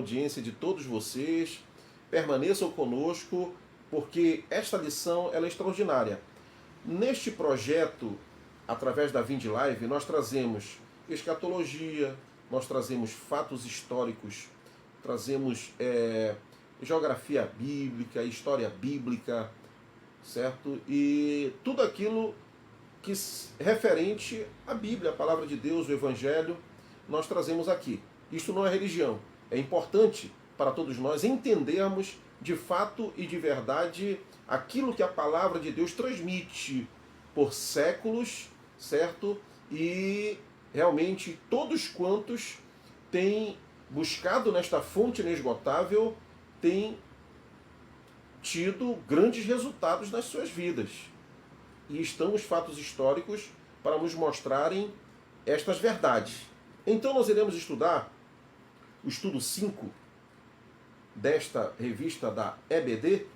audiência de todos vocês. Permaneçam conosco, porque esta lição ela é extraordinária. Neste projeto, através da Vinde Live, nós trazemos escatologia, nós trazemos fatos históricos, trazemos geografia bíblica, história bíblica, certo? E tudo aquilo que referente à Bíblia, a palavra de Deus, o Evangelho, nós trazemos aqui. Isto não é religião. É importante para todos nós entendermos de fato e de verdade aquilo que a palavra de Deus transmite por séculos, certo? E realmente todos quantos têm buscado nesta fonte inesgotável têm tido grandes resultados nas suas vidas. E estão os fatos históricos para nos mostrarem estas verdades. Então nós iremos estudar o estudo 5 desta revista da EBD,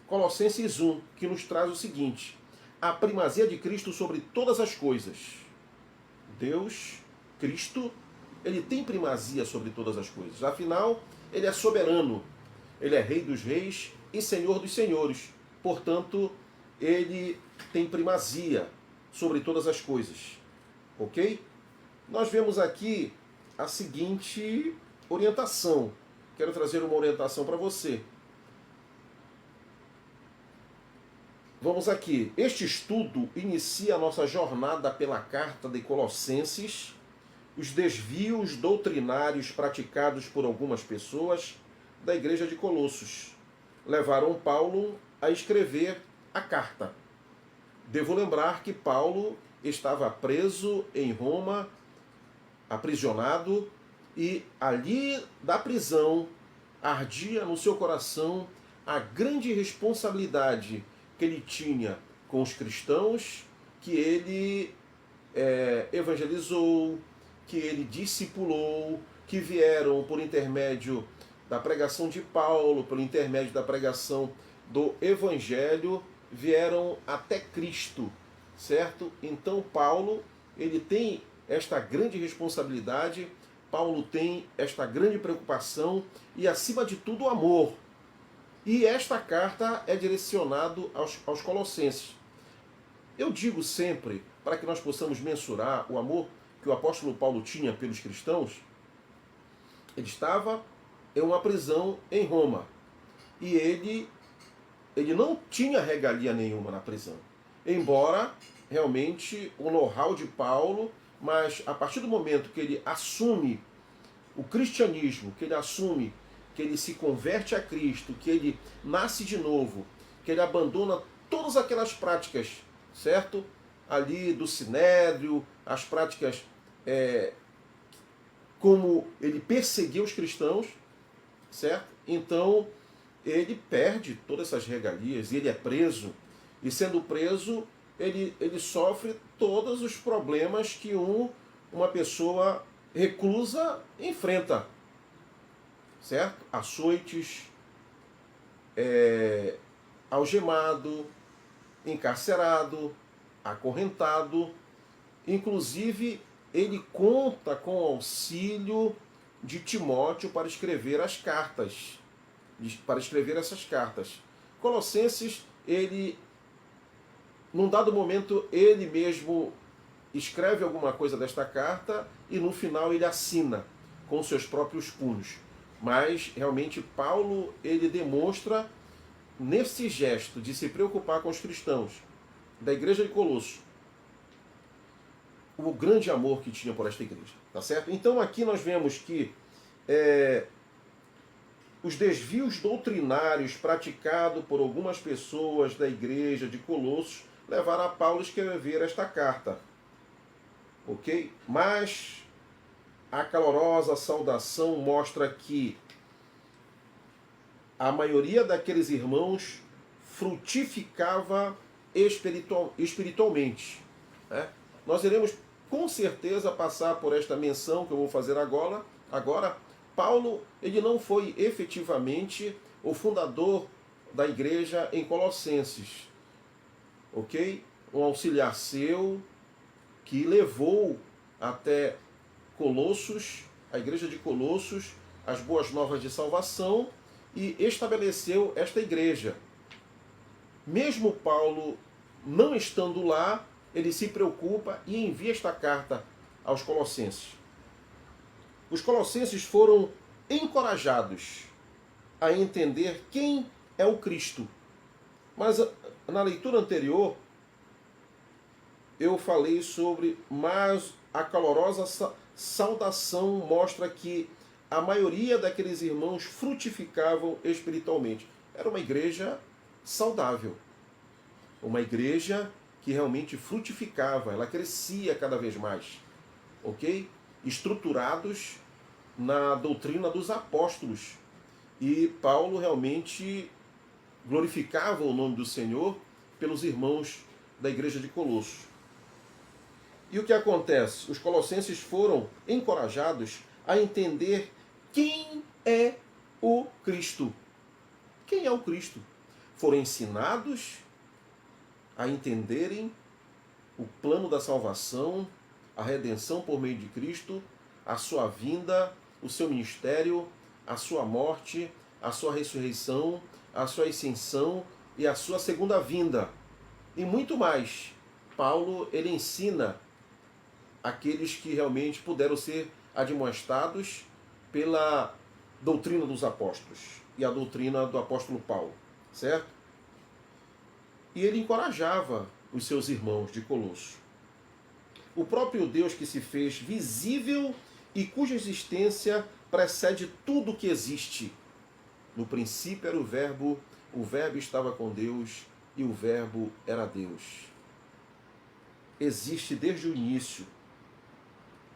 Colossenses 1, que nos traz o seguinte: a primazia de Cristo sobre todas as coisas. Deus, Cristo, ele tem primazia sobre todas as coisas. Afinal, ele é soberano, ele é Rei dos reis e Senhor dos senhores. Portanto, ele tem primazia sobre todas as coisas. Ok? Nós vemos aqui a seguinte orientação. Quero trazer uma orientação para você. Vamos aqui. Este estudo inicia a nossa jornada pela carta de Colossenses, os desvios doutrinários praticados por algumas pessoas da igreja de Colossos levaram Paulo a escrever a carta. Devo lembrar que Paulo estava preso em Roma, aprisionado, e ali da prisão ardia no seu coração a grande responsabilidade que ele tinha com os cristãos, que ele evangelizou, que ele discipulou, que vieram por intermédio da pregação de Paulo, pelo intermédio da pregação do Evangelho, vieram até Cristo, certo? Então Paulo, ele tem esta grande responsabilidade, Paulo tem esta grande preocupação e, acima de tudo, o amor. E esta carta é direcionada aos colossenses. Eu digo sempre, para que nós possamos mensurar o amor que o apóstolo Paulo tinha pelos cristãos, ele estava em uma prisão em Roma. E ele não tinha regalia nenhuma na prisão. Embora, realmente, o know-how de Paulo, mas a partir do momento que ele assume o cristianismo, que ele assume que ele se converte a Cristo, que ele nasce de novo, que ele abandona todas aquelas práticas, certo? Ali do sinédrio, as práticas como ele perseguiu os cristãos, certo? Então ele perde todas essas regalias e ele é preso. E sendo preso, ele sofre todos os problemas que uma pessoa reclusa enfrenta, certo? Açoites, algemado, encarcerado, acorrentado. Inclusive, ele conta com o auxílio de Timóteo para escrever as cartas, para escrever essas cartas. Colossenses, ele, num dado momento, ele mesmo escreve alguma coisa desta carta e no final ele assina com seus próprios punhos. Mas realmente Paulo, ele demonstra nesse gesto de se preocupar com os cristãos da igreja de Colosso o grande amor que tinha por esta igreja, tá certo? Então aqui nós vemos que os desvios doutrinários praticados por algumas pessoas da igreja de Colossos levaram a Paulo a escrever esta carta, ok? Mas a calorosa saudação mostra que a maioria daqueles irmãos frutificava espiritualmente, né? Nós iremos com certeza passar por esta menção que eu vou fazer agora. Paulo, ele não foi efetivamente o fundador da igreja em Colossenses, ok? Um auxiliar seu que levou até Colossos, a igreja de Colossos, as boas novas de salvação e estabeleceu esta igreja. Mesmo Paulo não estando lá, ele se preocupa e envia esta carta aos Colossenses. Os Colossenses foram encorajados a entender quem é o Cristo. Mas na leitura anterior, eu falei sobre, mas a calorosa saudação mostra que a maioria daqueles irmãos frutificavam espiritualmente. Era uma igreja saudável. Uma igreja que realmente frutificava, ela crescia cada vez mais. Ok? Estruturados na doutrina dos apóstolos. E Paulo realmente glorificava o nome do Senhor pelos irmãos da igreja de Colossos. E o que acontece? Os colossenses foram encorajados a entender quem é o Cristo. Quem é o Cristo? Foram ensinados a entenderem o plano da salvação, a redenção por meio de Cristo, a sua vinda, o seu ministério, a sua morte, a sua ressurreição, a sua ascensão e a sua segunda vinda. E muito mais. Paulo, ele ensina aqueles que realmente puderam ser admoestados pela doutrina dos apóstolos e a doutrina do apóstolo Paulo, certo? E ele encorajava os seus irmãos de Colosso. O próprio Deus que se fez visível e cuja existência precede tudo que existe. No princípio era o Verbo estava com Deus e o Verbo era Deus. Existe desde o início,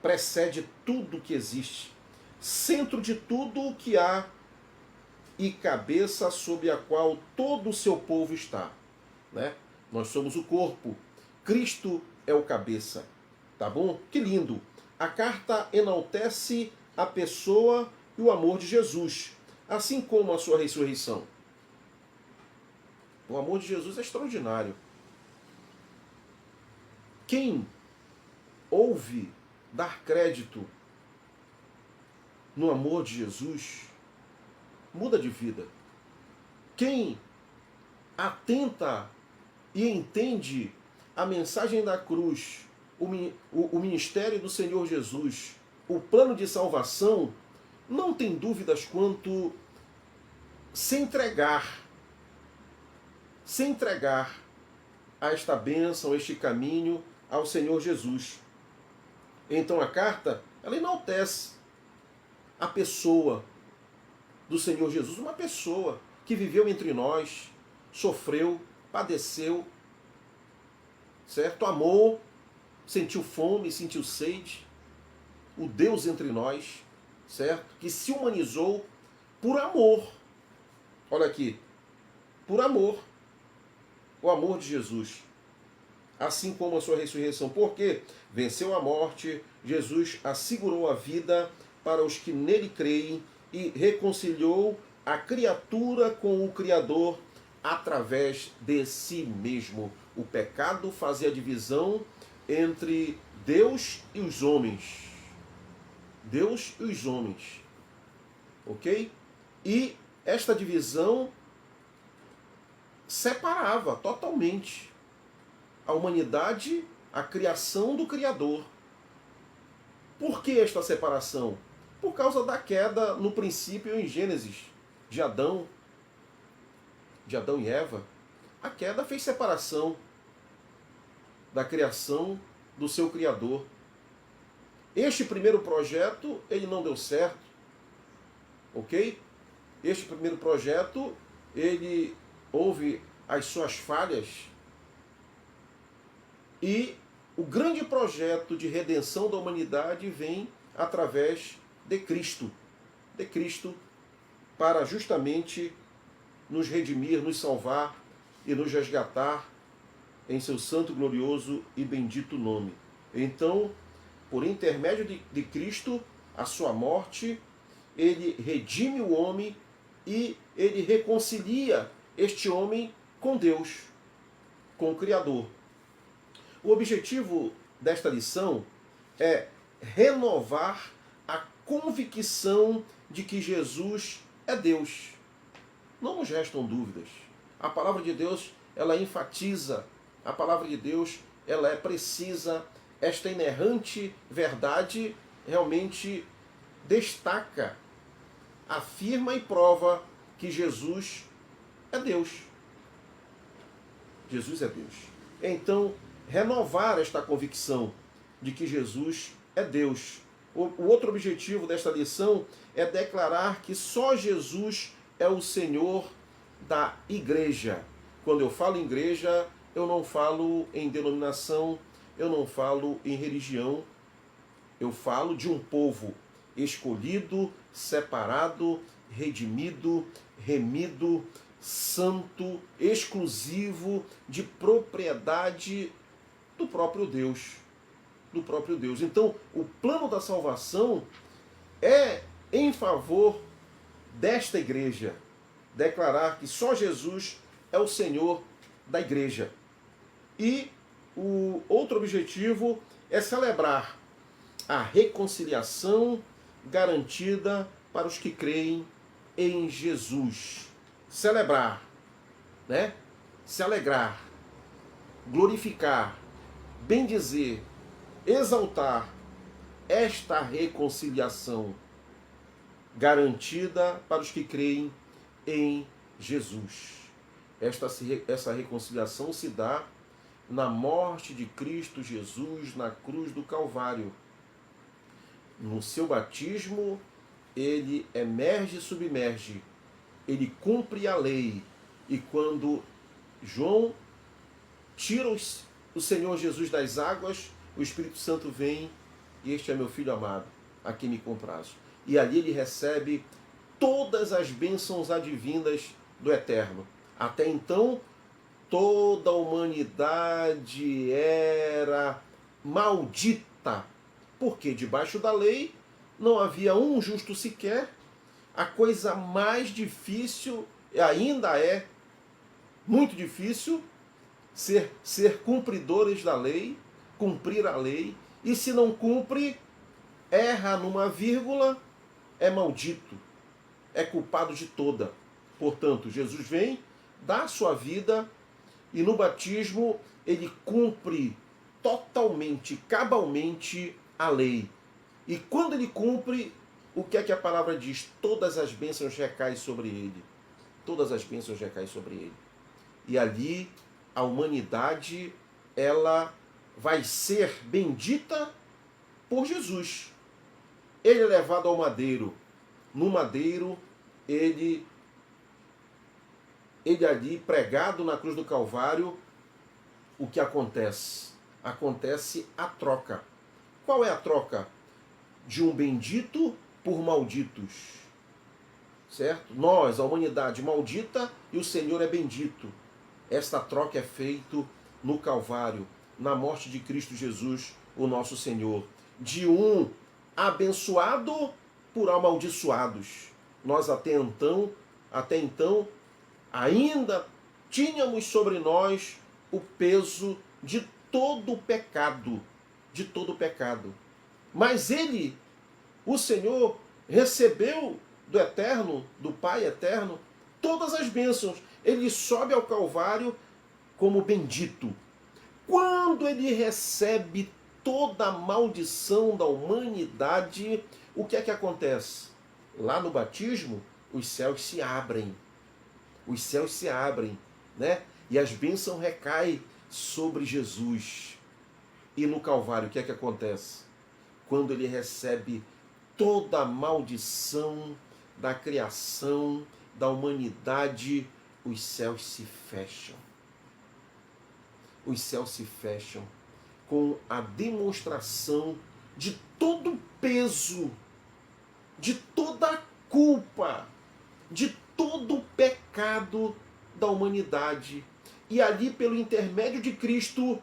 precede tudo que existe, centro de tudo o que há e cabeça sobre a qual todo o seu povo está. Né? Nós somos o corpo, Cristo é o cabeça. Tá bom? Que lindo! A carta enaltece a pessoa e o amor de Jesus, assim como a sua ressurreição. O amor de Jesus é extraordinário. Quem ouve dar crédito no amor de Jesus muda de vida. Quem atenta e entende a mensagem da cruz, o ministério do Senhor Jesus, o plano de salvação, não tem dúvidas quanto se entregar a esta bênção, a este caminho ao Senhor Jesus. Então a carta, ela enaltece a pessoa do Senhor Jesus, uma pessoa que viveu entre nós, sofreu, padeceu, certo? Amou, sentiu fome, sentiu sede, o Deus entre nós, certo? Que se humanizou por amor. Olha aqui, por amor. O amor de Jesus. Assim como a sua ressurreição. Porque venceu a morte, Jesus assegurou a vida para os que nele creem e reconciliou a criatura com o Criador através de si mesmo. O pecado fazia divisão entre Deus e os homens. Deus e os homens. Ok? E esta divisão separava totalmente a humanidade, a criação do Criador. Por que esta separação? Por causa da queda no princípio em Gênesis, de Adão e Eva. A queda fez separação da criação do seu Criador. Este primeiro projeto, ele não deu certo. Ok? Este primeiro projeto, ele houve as suas falhas. E o grande projeto de redenção da humanidade vem através de Cristo. De Cristo, para justamente nos redimir, nos salvar e nos resgatar em seu santo, glorioso e bendito nome. Então, por intermédio de Cristo, a sua morte, ele redime o homem e ele reconcilia este homem com Deus, com o Criador. O objetivo desta lição é renovar a convicção de que Jesus é Deus. Não nos restam dúvidas. A palavra de Deus, ela enfatiza, a palavra de Deus, ela é precisa, esta inerrante verdade realmente destaca, afirma e prova que Jesus é Deus. Jesus é Deus. Então, renovar esta convicção de que Jesus é Deus. O outro objetivo desta lição é declarar que só Jesus é o Senhor da igreja. Quando eu falo em igreja, eu não falo em denominação, eu não falo em religião, eu falo de um povo escolhido, separado, redimido, remido, santo, exclusivo, de propriedade do próprio Deus. Do próprio Deus. Então, o plano da salvação é em favor desta igreja. Declarar que só Jesus é o Senhor da igreja. E o outro objetivo é celebrar a reconciliação garantida para os que creem em Jesus. Celebrar, né? Se alegrar, glorificar, bendizer, exaltar esta reconciliação garantida para os que creem em Jesus. Essa reconciliação se dá na morte de Cristo Jesus na cruz do Calvário. No seu batismo, ele emerge e submerge, ele cumpre a lei. E quando João tira o Senhor Jesus das águas, o Espírito Santo vem, e este é meu Filho amado, a quem me comprazo. E ali ele recebe todas as bênçãos advindas do Eterno. Até então, toda a humanidade era maldita, porque debaixo da lei não havia um justo sequer. A coisa mais difícil, e ainda é muito difícil, ser cumpridores da lei, cumprir a lei, e se não cumpre, erra numa vírgula, é maldito, é culpado de toda. Portanto, Jesus vem, dá a sua vida, e no batismo ele cumpre totalmente, cabalmente a lei. E quando ele cumpre, o que é que a palavra diz? Todas as bênçãos recaem sobre ele. Todas as bênçãos recaem sobre ele. E ali a humanidade, ela vai ser bendita por Jesus. Ele é levado ao madeiro. No madeiro, ele ali pregado na cruz do Calvário, o que acontece? Acontece a troca. Qual é a troca? De um bendito por malditos. Certo? Nós, a humanidade maldita, e o Senhor é bendito. Esta troca é feita no Calvário, na morte de Cristo Jesus, o nosso Senhor. De um abençoado por amaldiçoados. Nós até então, ainda tínhamos sobre nós o peso de todo o pecado. De todo o pecado. Mas ele, o Senhor, recebeu do Eterno, do Pai Eterno, todas as bênçãos. Ele sobe ao Calvário como bendito. Quando ele recebe toda a maldição da humanidade, o que é que acontece? Lá no batismo, os céus se abrem. Os céus se abrem, né? E as bênçãos recaem sobre Jesus. E no Calvário, o que é que acontece? Quando ele recebe toda a maldição da criação, da humanidade, os céus se fecham. Os céus se fecham com a demonstração de todo o peso, de toda a culpa, de todo o pecado da humanidade. E ali, pelo intermédio de Cristo,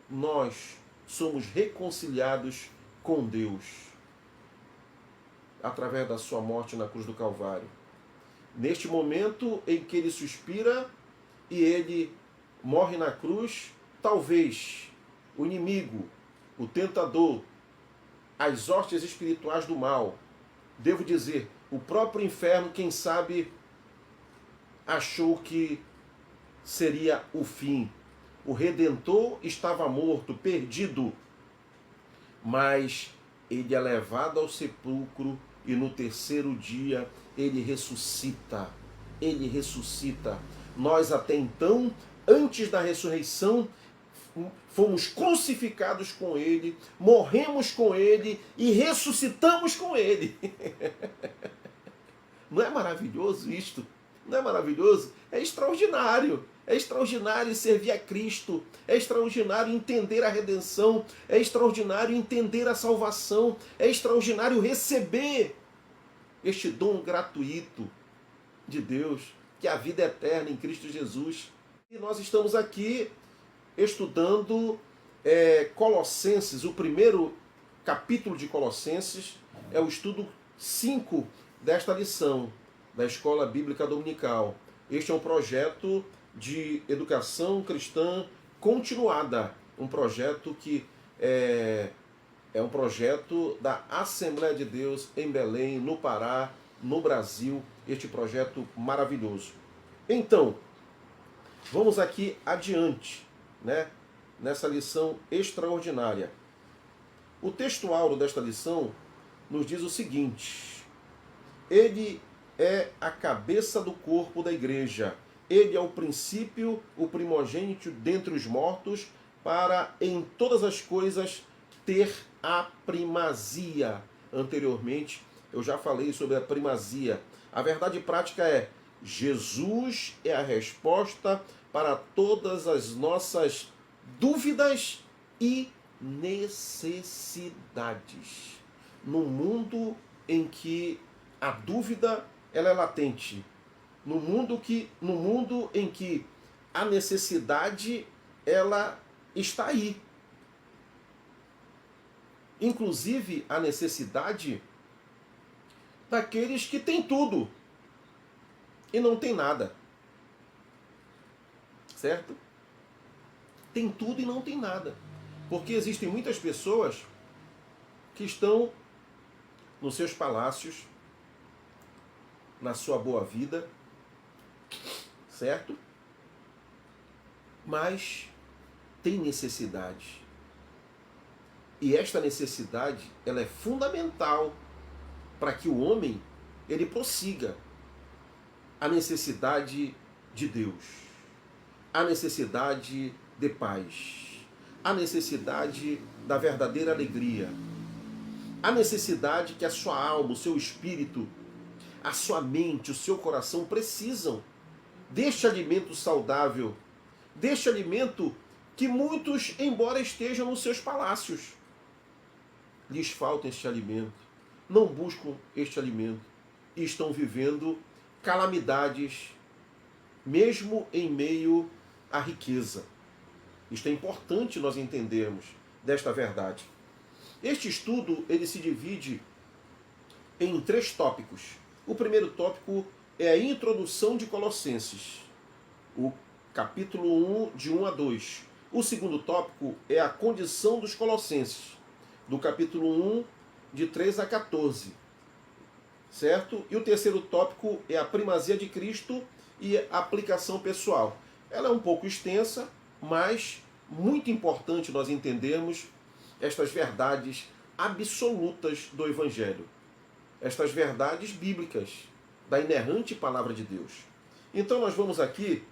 nós somos reconciliados com Deus, através da sua morte na cruz do Calvário. Neste momento em que ele suspira e ele morre na cruz, talvez o inimigo, o tentador, as hostes espirituais do mal Devo dizer, o próprio inferno, quem sabe, achou que seria o fim. O Redentor estava morto, perdido, mas ele é levado ao sepulcro e no terceiro dia ele ressuscita. Ele ressuscita. Nós até então, antes da ressurreição, fomos crucificados com ele, morremos com ele e ressuscitamos com ele. Não é maravilhoso isto? Não é maravilhoso? É extraordinário. É extraordinário servir a Cristo. É extraordinário entender a redenção. É extraordinário entender a salvação. É extraordinário receber este dom gratuito de Deus, que é a vida eterna em Cristo Jesus. E nós estamos aqui estudando Colossenses. O primeiro capítulo de Colossenses é o estudo 5 desta lição da Escola Bíblica Dominical. Este é um projeto de educação cristã continuada, um projeto que é um projeto da Assembleia de Deus em Belém, no Pará, no Brasil, este projeto maravilhoso. Então, vamos aqui adiante, né, nessa lição extraordinária. O textual desta lição nos diz o seguinte: ele é a cabeça do corpo da igreja. Ele é o princípio, o primogênito dentre os mortos, para em todas as coisas ter a primazia. Anteriormente eu já falei sobre a primazia. A verdade prática é: Jesus é a resposta para todas as nossas dúvidas e necessidades. No mundo em que a dúvida ela é latente, no mundo em que a necessidade ela está aí. Inclusive a necessidade daqueles que têm tudo e não tem nada. Certo? Tem tudo e não tem nada. Porque existem muitas pessoas que estão nos seus palácios, na sua boa vida, certo? Mas tem necessidade. E esta necessidade, ela é fundamental para que o homem ele prossiga. A necessidade de Deus, a necessidade de paz, a necessidade da verdadeira alegria, a necessidade que a sua alma, o seu espírito, a sua mente, o seu coração precisam deste alimento saudável, deste alimento que muitos, embora estejam nos seus palácios, lhes falta este alimento, não buscam este alimento e estão vivendo calamidades, mesmo em meio à riqueza. Isto é importante nós entendermos desta verdade. Este estudo ele se divide em 3 tópicos. O primeiro tópico é a introdução de Colossenses, o capítulo 1, de 1 a 2. O segundo tópico é a condição dos colossenses, do capítulo 1, de 3 a 14. Certo? E o terceiro tópico é a primazia de Cristo e a aplicação pessoal. Ela é um pouco extensa, mas muito importante nós entendermos estas verdades absolutas do Evangelho. Estas verdades bíblicas da inerrante palavra de Deus. Então nós vamos aqui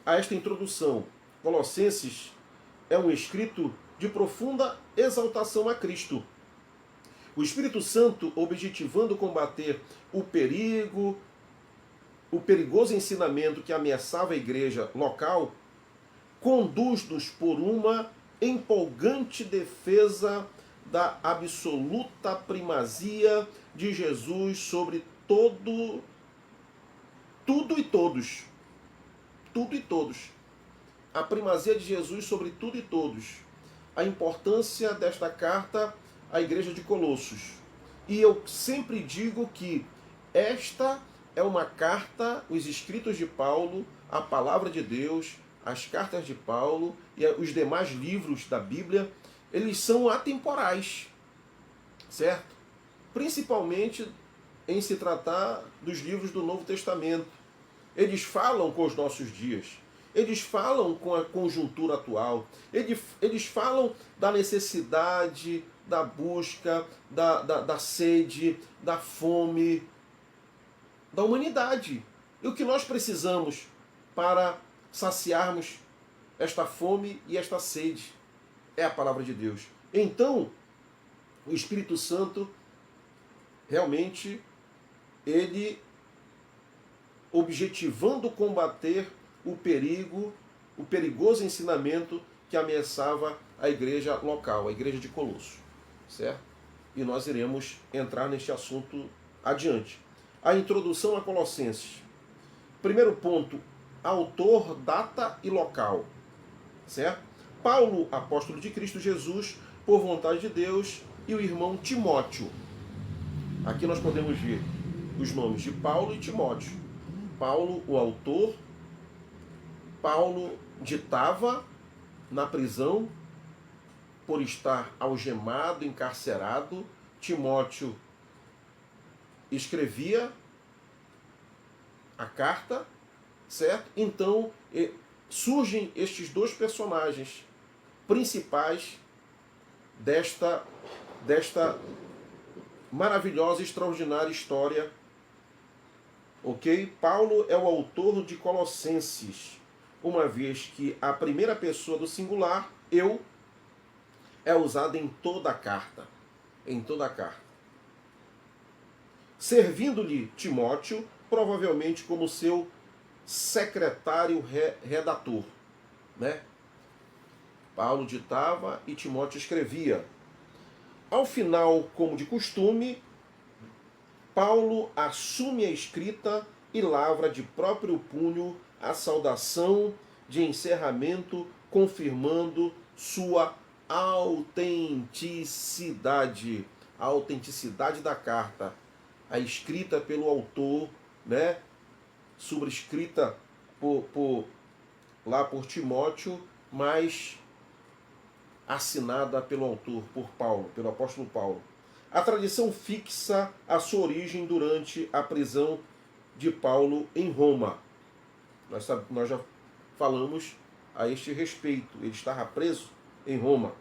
a esta introdução. Colossenses é um escrito de profunda exaltação a Cristo. O Espírito Santo, objetivando combater o perigo, o perigoso ensinamento que ameaçava a igreja local, conduz-nos por uma empolgante defesa da absoluta primazia de Jesus sobre tudo e todos. Tudo e todos. A primazia de Jesus sobre tudo e todos. A importância desta carta à igreja de Colossos. E eu sempre digo que esta é uma carta, os escritos de Paulo, a palavra de Deus, as cartas de Paulo e os demais livros da Bíblia, eles são atemporais, certo? Principalmente em se tratar dos livros do Novo Testamento. Eles falam com os nossos dias. Eles falam com a conjuntura atual. Eles falam da necessidade, da busca, da sede, da fome, da humanidade. E o que nós precisamos para saciarmos esta fome e esta sede é a palavra de Deus. Então, o Espírito Santo, realmente, ele, objetivando combater o perigo, o perigoso ensinamento que ameaçava a igreja local, a igreja de Colosso, certo? E nós iremos entrar neste assunto adiante. A introdução a Colossenses. Primeiro ponto, autor, data e local, certo? Paulo, apóstolo de Cristo Jesus, por vontade de Deus, e o irmão Timóteo. Aqui nós podemos ver os nomes de Paulo e Timóteo. Paulo, o autor. Paulo ditava na prisão por estar algemado, encarcerado. Timóteo escrevia a carta, certo? Então surgem estes dois personagens principais desta maravilhosa e extraordinária história. Ok? Paulo é o autor de Colossenses, uma vez que a primeira pessoa do singular, eu, é usada em toda a carta. Em toda a carta. Servindo-lhe Timóteo, provavelmente como seu secretário redator, né? Paulo ditava e Timóteo escrevia. Ao final, como de costume, Paulo assume a escrita e lavra de próprio punho a saudação de encerramento, confirmando sua autenticidade. A autenticidade da carta, a escrita pelo autor, né? Subscrita por Timóteo, mas assinada pelo autor, por Paulo, pelo apóstolo Paulo. A tradição fixa a sua origem durante a prisão de Paulo em Roma. Nós já falamos a este respeito. Ele estava preso em Roma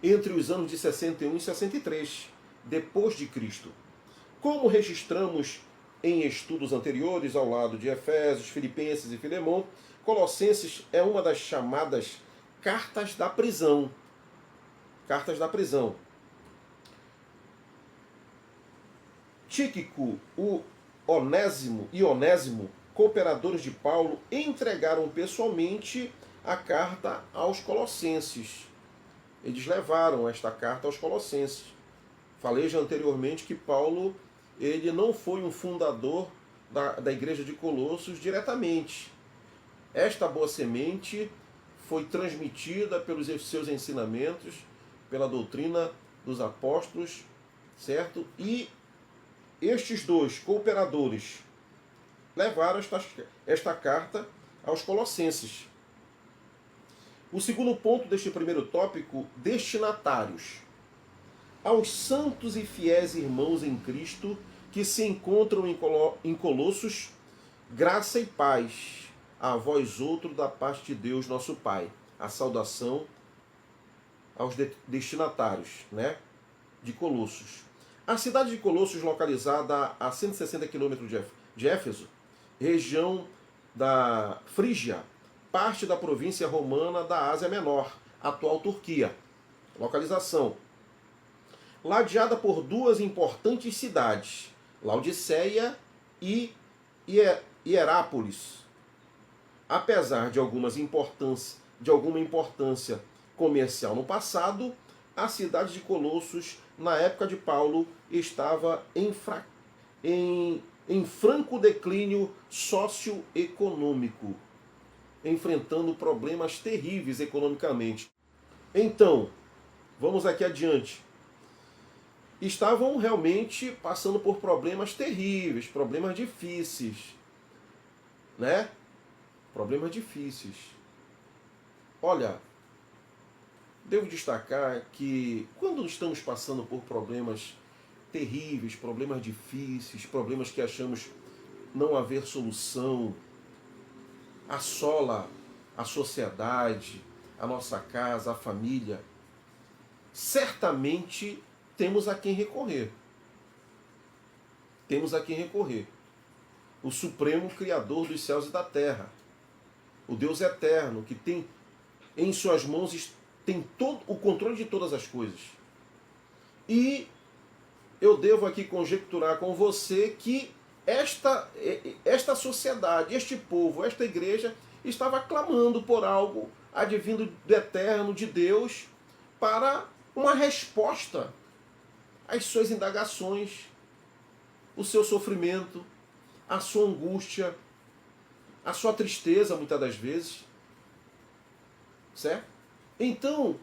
entre os anos de 61 e 63, depois de Cristo. Como registramos em estudos anteriores, ao lado de Efésios, Filipenses e Filemão, Colossenses é uma das chamadas cartas da prisão. Cartas da prisão. Tíquico, o Onésimo e Onésimo, cooperadores de Paulo, entregaram pessoalmente a carta aos Colossenses. Eles levaram esta carta aos Colossenses. Falei já anteriormente que Paulo ele não foi um fundador da igreja de Colossos diretamente. Esta boa semente foi transmitida pelos seus ensinamentos, pela doutrina dos apóstolos, certo? E estes dois cooperadores levaram esta carta aos Colossenses. O segundo ponto deste primeiro tópico, destinatários. Aos santos e fiéis irmãos em Cristo que se encontram em Colossos, graça e paz a vós outro da parte de Deus nosso Pai. A saudação aos destinatários, né, de Colossos. A cidade de Colossos, localizada a 160 quilômetros de Éfeso, região da Frígia, parte da província romana da Ásia Menor, atual Turquia. Localização. Ladeada por duas importantes cidades, Laodiceia e Hierápolis. Apesar de alguma importância comercial no passado, a cidade de Colossos, na época de Paulo, estava em franco declínio socioeconômico, enfrentando problemas terríveis economicamente. Então, vamos aqui adiante. Estavam realmente passando por problemas terríveis, problemas difíceis, né? Problemas difíceis. Olha, devo destacar que quando estamos passando por problemas terríveis, problemas difíceis, problemas que achamos não haver solução, assola a sociedade, a nossa casa, a família, certamente temos a quem recorrer. Temos a quem recorrer. O Supremo Criador dos céus e da terra. O Deus eterno, que tem em suas mãos tem todo o controle de todas as coisas. E eu devo aqui conjecturar com você que esta sociedade, este povo, esta igreja estava clamando por algo advindo do eterno, de Deus, para uma resposta às suas indagações, o seu sofrimento, a sua angústia, a sua tristeza, muitas das vezes. Certo? Então,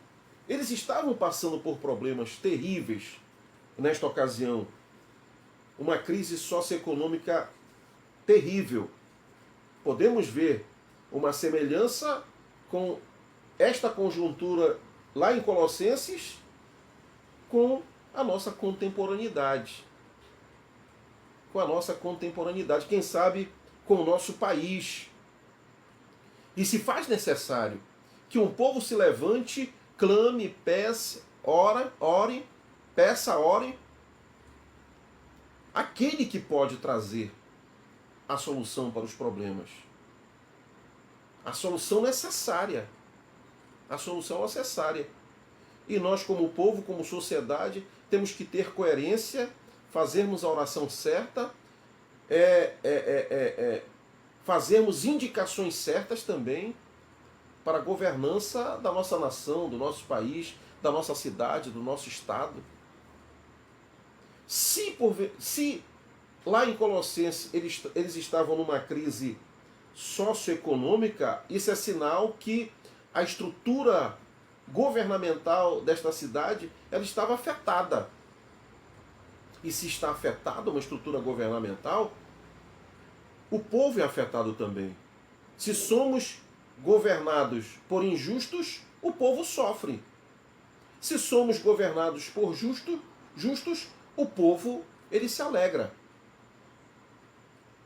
eles estavam passando por problemas terríveis nesta ocasião. Uma crise socioeconômica terrível. Podemos ver uma semelhança com esta conjuntura lá em Colossenses com a nossa contemporaneidade. Com a nossa contemporaneidade, quem sabe com o nosso país. E se faz necessário que um povo se levante, clame, peça, ore, aquele que pode trazer a solução para os problemas. A solução necessária. A solução necessária. E nós, como povo, como sociedade, temos que ter coerência, fazermos a oração certa, fazermos indicações certas também para a governança da nossa nação, do nosso país, da nossa cidade, do nosso estado. Se lá em Colossenses eles estavam numa crise socioeconômica, isso é sinal que a estrutura governamental desta cidade ela estava afetada. E se está afetada uma estrutura governamental, o povo é afetado também. Se somos governados por injustos, o povo sofre. Se somos governados por justos, o povo ele se alegra.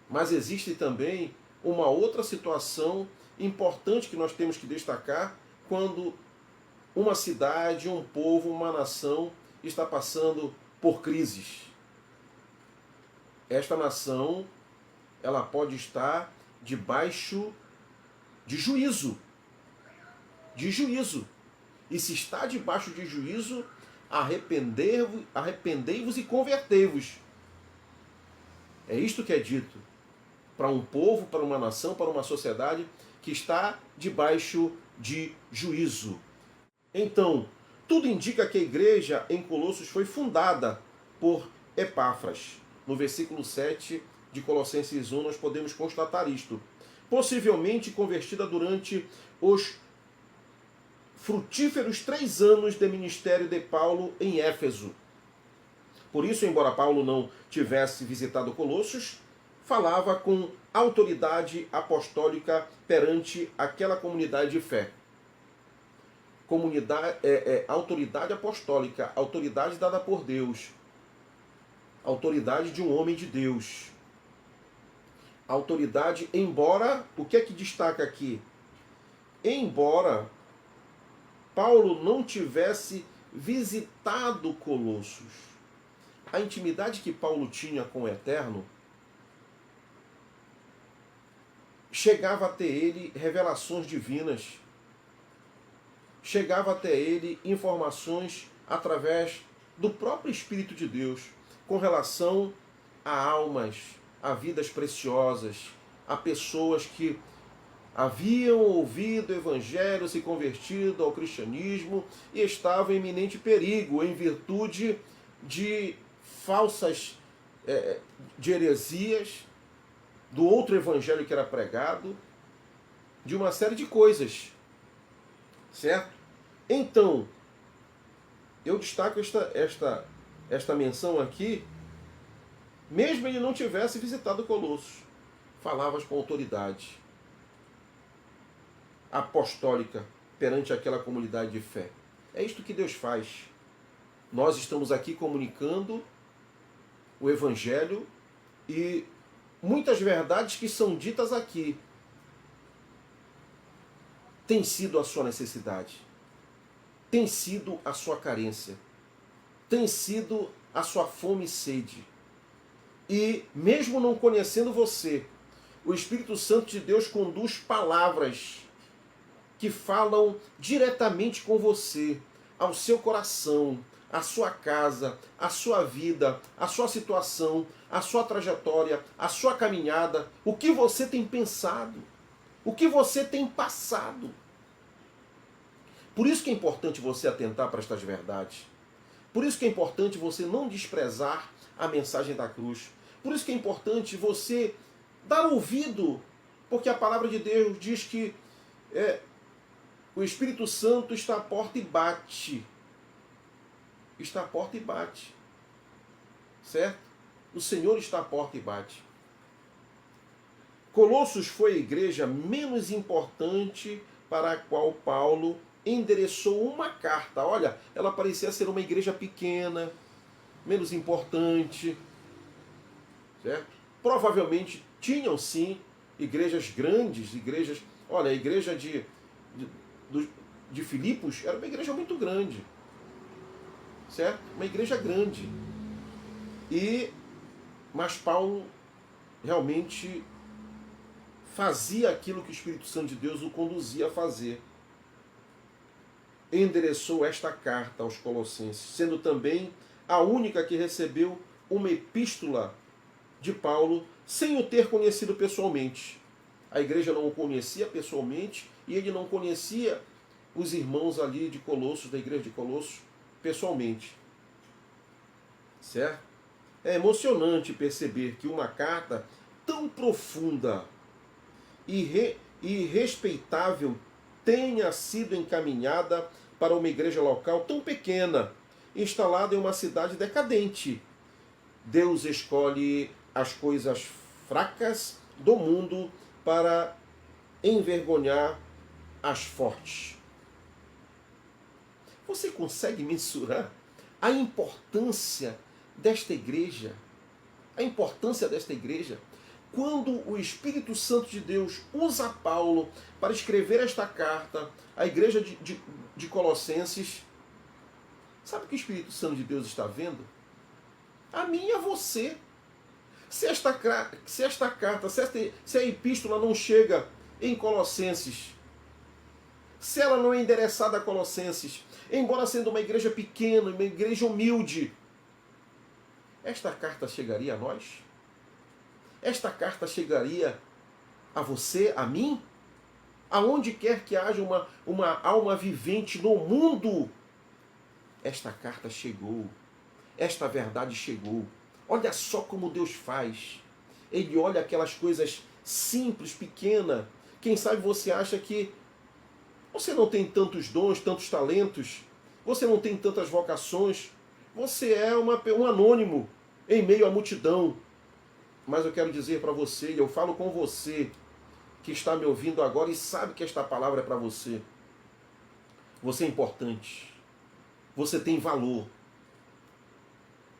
Mas existe também uma outra situação importante que nós temos que destacar quando uma cidade, um povo, uma nação está passando por crises. Esta nação, ela pode estar debaixo de juízo. De juízo. E se está debaixo de juízo, arrependei-vos e convertei-vos. É isto que é dito para um povo, para uma nação, para uma sociedade que está debaixo de juízo. Então, tudo indica que a igreja em Colossos foi fundada por Epáfras. No versículo 7 de Colossenses 1 nós podemos constatar isto. Possivelmente convertida durante os frutíferos 3 anos de ministério de Paulo em Éfeso. Por isso, embora Paulo não tivesse visitado Colossos, falava com autoridade apostólica perante aquela comunidade de fé. Autoridade apostólica, autoridade dada por Deus, autoridade de um homem de Deus. Autoridade, embora, o que é que destaca aqui? Embora Paulo não tivesse visitado Colossos, a intimidade que Paulo tinha com o Eterno chegava até ele revelações divinas, chegava até ele informações através do próprio Espírito de Deus com relação a almas, a vidas preciosas, a pessoas que haviam ouvido o Evangelho, se convertido ao cristianismo e estavam em iminente perigo em virtude de falsas, de heresias, do outro Evangelho que era pregado, de uma série de coisas. Certo? Então, eu destaco esta menção aqui, mesmo ele não tivesse visitado Colossos, falavas com autoridade apostólica perante aquela comunidade de fé. É isto que Deus faz. Nós estamos aqui comunicando o Evangelho e muitas verdades que são ditas aqui têm sido a sua necessidade, tem sido a sua carência, tem sido a sua fome e sede. E mesmo não conhecendo você, o Espírito Santo de Deus conduz palavras que falam diretamente com você, ao seu coração, à sua casa, à sua vida, à sua situação, à sua trajetória, à sua caminhada, o que você tem pensado, o que você tem passado. Por isso que é importante você atentar para estas verdades. Por isso que é importante você não desprezar a mensagem da cruz. Por isso que é importante você dar ouvido, porque a palavra de Deus diz que o Espírito Santo está à porta e bate. Está à porta e bate. Certo? O Senhor está à porta e bate. Colossos foi a igreja menos importante para a qual Paulo endereçou uma carta. Olha, ela parecia ser uma igreja pequena, menos importante, certo? Provavelmente tinham sim igrejas grandes, igrejas. Olha, a igreja de Filipos era uma igreja muito grande, certo? Uma igreja grande. Mas Paulo realmente fazia aquilo que o Espírito Santo de Deus o conduzia a fazer. Endereçou esta carta aos Colossenses, sendo também a única que recebeu uma epístola de Paulo sem o ter conhecido pessoalmente. A igreja não o conhecia pessoalmente e ele não conhecia os irmãos ali de Colossos, da igreja de Colossos, pessoalmente. Certo? É emocionante perceber que uma carta tão profunda e respeitável tenha sido encaminhada para uma igreja local tão pequena, instalada em uma cidade decadente. Deus escolhe as coisas fracas do mundo para envergonhar as fortes. Você consegue mensurar a importância desta igreja? A importância desta igreja? Quando o Espírito Santo de Deus usa Paulo para escrever esta carta à igreja de Colossenses, sabe o que o Espírito Santo de Deus está vendo? A mim e a você. Se esta carta, se a epístola não chega em Colossenses, se ela não é endereçada a Colossenses, embora sendo uma igreja pequena, uma igreja humilde, esta carta chegaria a nós? Esta carta chegaria a você, a mim? Aonde quer que haja uma alma vivente no mundo, esta carta chegou. Esta verdade chegou. Olha só como Deus faz. Ele olha aquelas coisas simples, pequenas. Quem sabe você acha que você não tem tantos dons, tantos talentos, você não tem tantas vocações, você é um anônimo em meio à multidão. Mas eu quero dizer para você, e eu falo com você que está me ouvindo agora e sabe que esta palavra é para você. Você é importante. Você tem valor.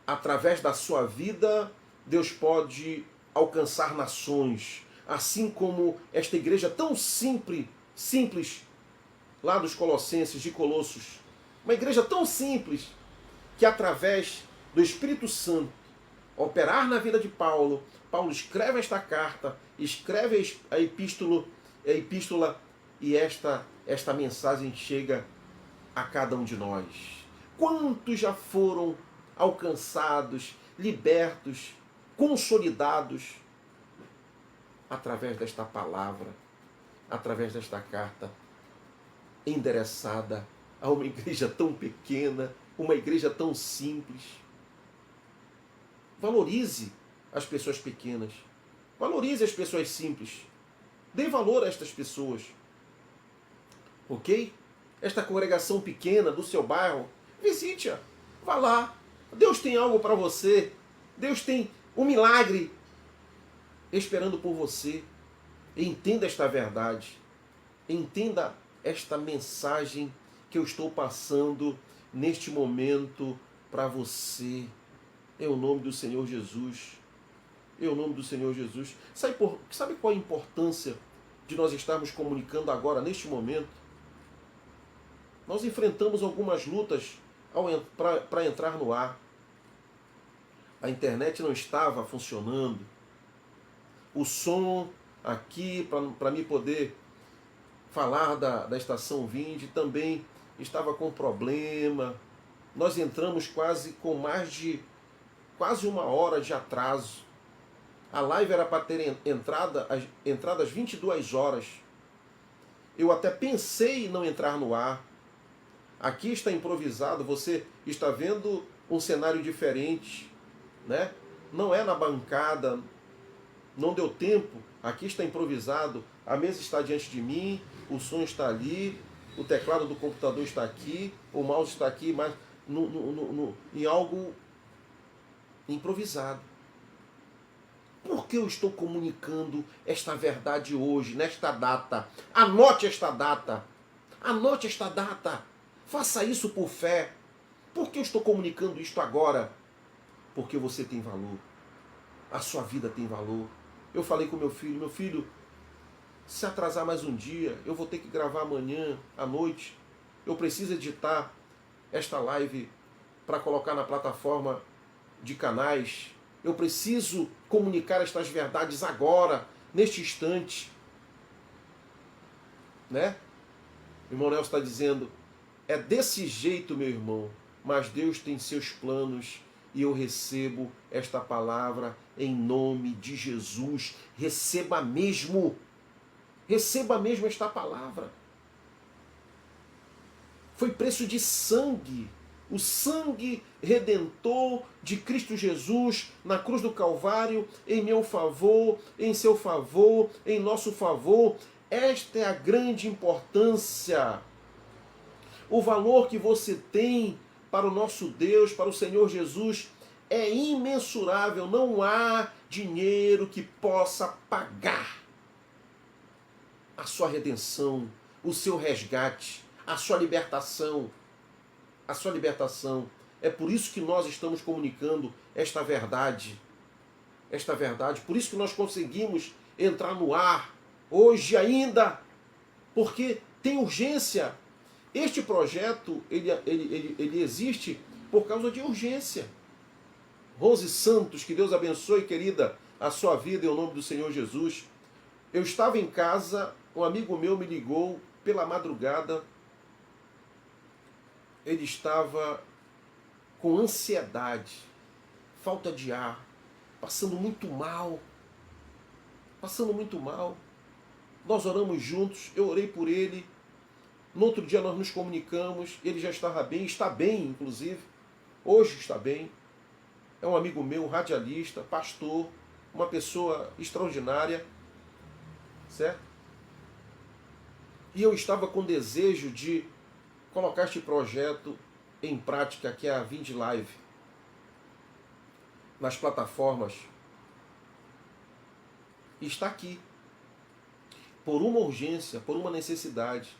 Através da sua vida, Deus pode alcançar nações. Assim como esta igreja tão simples, lá dos Colossenses, de Colossos. Uma igreja tão simples que através do Espírito Santo operar na vida de Paulo, Paulo escreve esta carta, escreve a epístola e esta mensagem chega a cada um de nós. Quantos já foram alcançados, libertos, consolidados através desta palavra, através desta carta endereçada a uma igreja tão pequena, uma igreja tão simples. Valorize as pessoas pequenas. Valorize as pessoas simples. Dê valor a estas pessoas. Ok? Esta congregação pequena do seu bairro, visite-a. Vá lá. Deus tem algo para você. Deus tem um milagre esperando por você. Entenda esta verdade. Entenda esta mensagem que eu estou passando neste momento para você. É o nome do Senhor Jesus. É o nome do Senhor Jesus. Sabe qual a importância de nós estarmos comunicando agora, neste momento? Nós enfrentamos algumas lutas para entrar no ar. A internet não estava funcionando. O som aqui, para mim poder falar da estação Vinde, também estava com problema. Nós entramos com quase uma hora de atraso. A live era para ter entrada às 22 horas. Eu até pensei em não entrar no ar. Aqui está improvisado, você está vendo um cenário diferente, né? Não é na bancada, não deu tempo. Aqui está improvisado, a mesa está diante de mim, o som está ali, o teclado do computador está aqui, o mouse está aqui, mas em algo improvisado. Por que eu estou comunicando esta verdade hoje, nesta data? Anote esta data. Anote esta data. Faça isso por fé. Por que eu estou comunicando isto agora? Porque você tem valor. A sua vida tem valor. Eu falei com meu filho, se atrasar mais um dia, eu vou ter que gravar amanhã à noite. Eu preciso editar esta live para colocar na plataforma de canais. Eu preciso comunicar estas verdades agora, neste instante. Né? O irmão Nelson está dizendo, é desse jeito, meu irmão, mas Deus tem seus planos e eu recebo esta palavra em nome de Jesus. Receba mesmo esta palavra. Foi preço de sangue. O sangue redentor de Cristo Jesus na cruz do Calvário, em meu favor, em seu favor, em nosso favor. Esta é a grande importância. O valor que você tem para o nosso Deus, para o Senhor Jesus, é imensurável. Não há dinheiro que possa pagar a sua redenção, o seu resgate, a sua libertação. A sua libertação. É por isso que nós estamos comunicando esta verdade. Esta verdade. Por isso que nós conseguimos entrar no ar hoje ainda. Porque tem urgência. Este projeto, ele existe por causa de urgência. Rose Santos, que Deus abençoe, querida, a sua vida em nome do Senhor Jesus. Eu estava em casa, um amigo meu me ligou pela madrugada. Ele estava com ansiedade, falta de ar, passando muito mal. Nós oramos juntos, eu orei por ele. No outro dia nós nos comunicamos, ele já estava bem, está bem inclusive, hoje está bem. É um amigo meu, um radialista, pastor, uma pessoa extraordinária, certo? E eu estava com desejo de colocar este projeto em prática, que é a Vinde Live, nas plataformas. E está aqui, por uma urgência, por uma necessidade.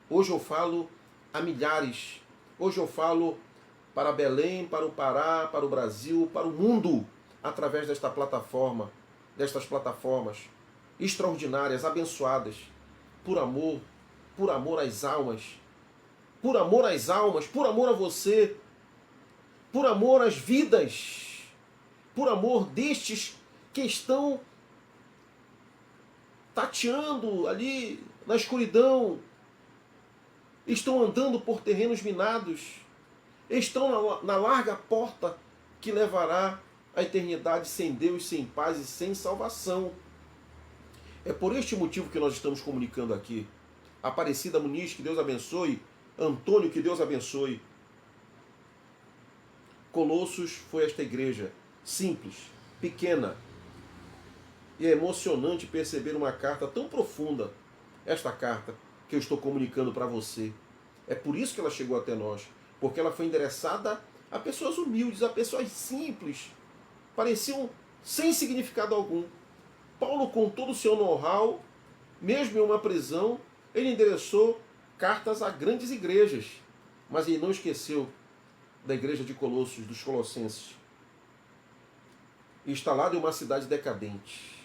Hoje eu falo a milhares. Hoje eu falo para Belém, para o Pará, para o Brasil, para o mundo, através destas plataformas extraordinárias, abençoadas, por amor às almas, por amor a você, por amor às vidas, por amor destes que estão tateando ali na escuridão, estão andando por terrenos minados, estão na larga porta que levará à eternidade sem Deus, sem paz e sem salvação. É por este motivo que nós estamos comunicando aqui. Aparecida Muniz, que Deus abençoe. Antônio, que Deus abençoe. Colossos foi esta igreja, simples, pequena. E é emocionante perceber uma carta tão profunda, esta carta que eu estou comunicando para você. É por isso que ela chegou até nós, porque ela foi endereçada a pessoas humildes, a pessoas simples, pareciam sem significado algum. Paulo, com todo o seu know-how, mesmo em uma prisão, ele endereçou cartas a grandes igrejas, mas ele não esqueceu da igreja de Colossos, dos Colossenses. instalado em uma cidade decadente.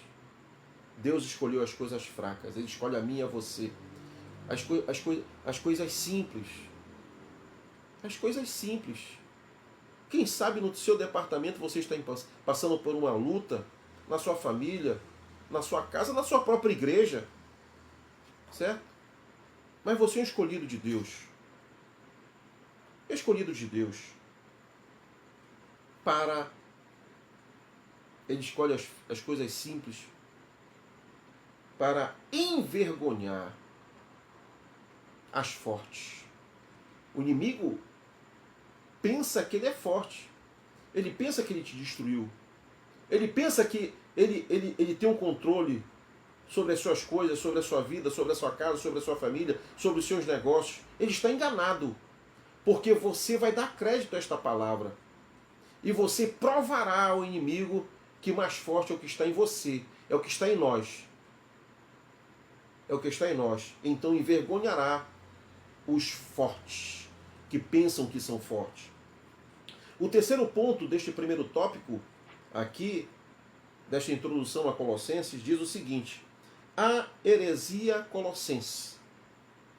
Deus escolheu as coisas fracas, Ele escolhe a mim e a você. As coisas simples. As coisas simples. Quem sabe no seu departamento você está passando por uma luta, na sua família, na sua casa, na sua própria igreja. Certo? Mas você é um escolhido de Deus. Escolhido de Deus. Ele escolhe as coisas simples para envergonhar as fortes. O inimigo pensa que ele é forte. Ele pensa que ele te destruiu. Ele pensa que ele tem um controle sobre as suas coisas, sobre a sua vida, sobre a sua casa, sobre a sua família, sobre os seus negócios. Ele está enganado. Porque você vai dar crédito a esta palavra. E você provará ao inimigo que mais forte é o que está em você, é o que está em nós. É o que está em nós. Então envergonhará os fortes, que pensam que são fortes. O terceiro ponto deste primeiro tópico, aqui, desta introdução a Colossenses, diz o seguinte: a heresia colossense.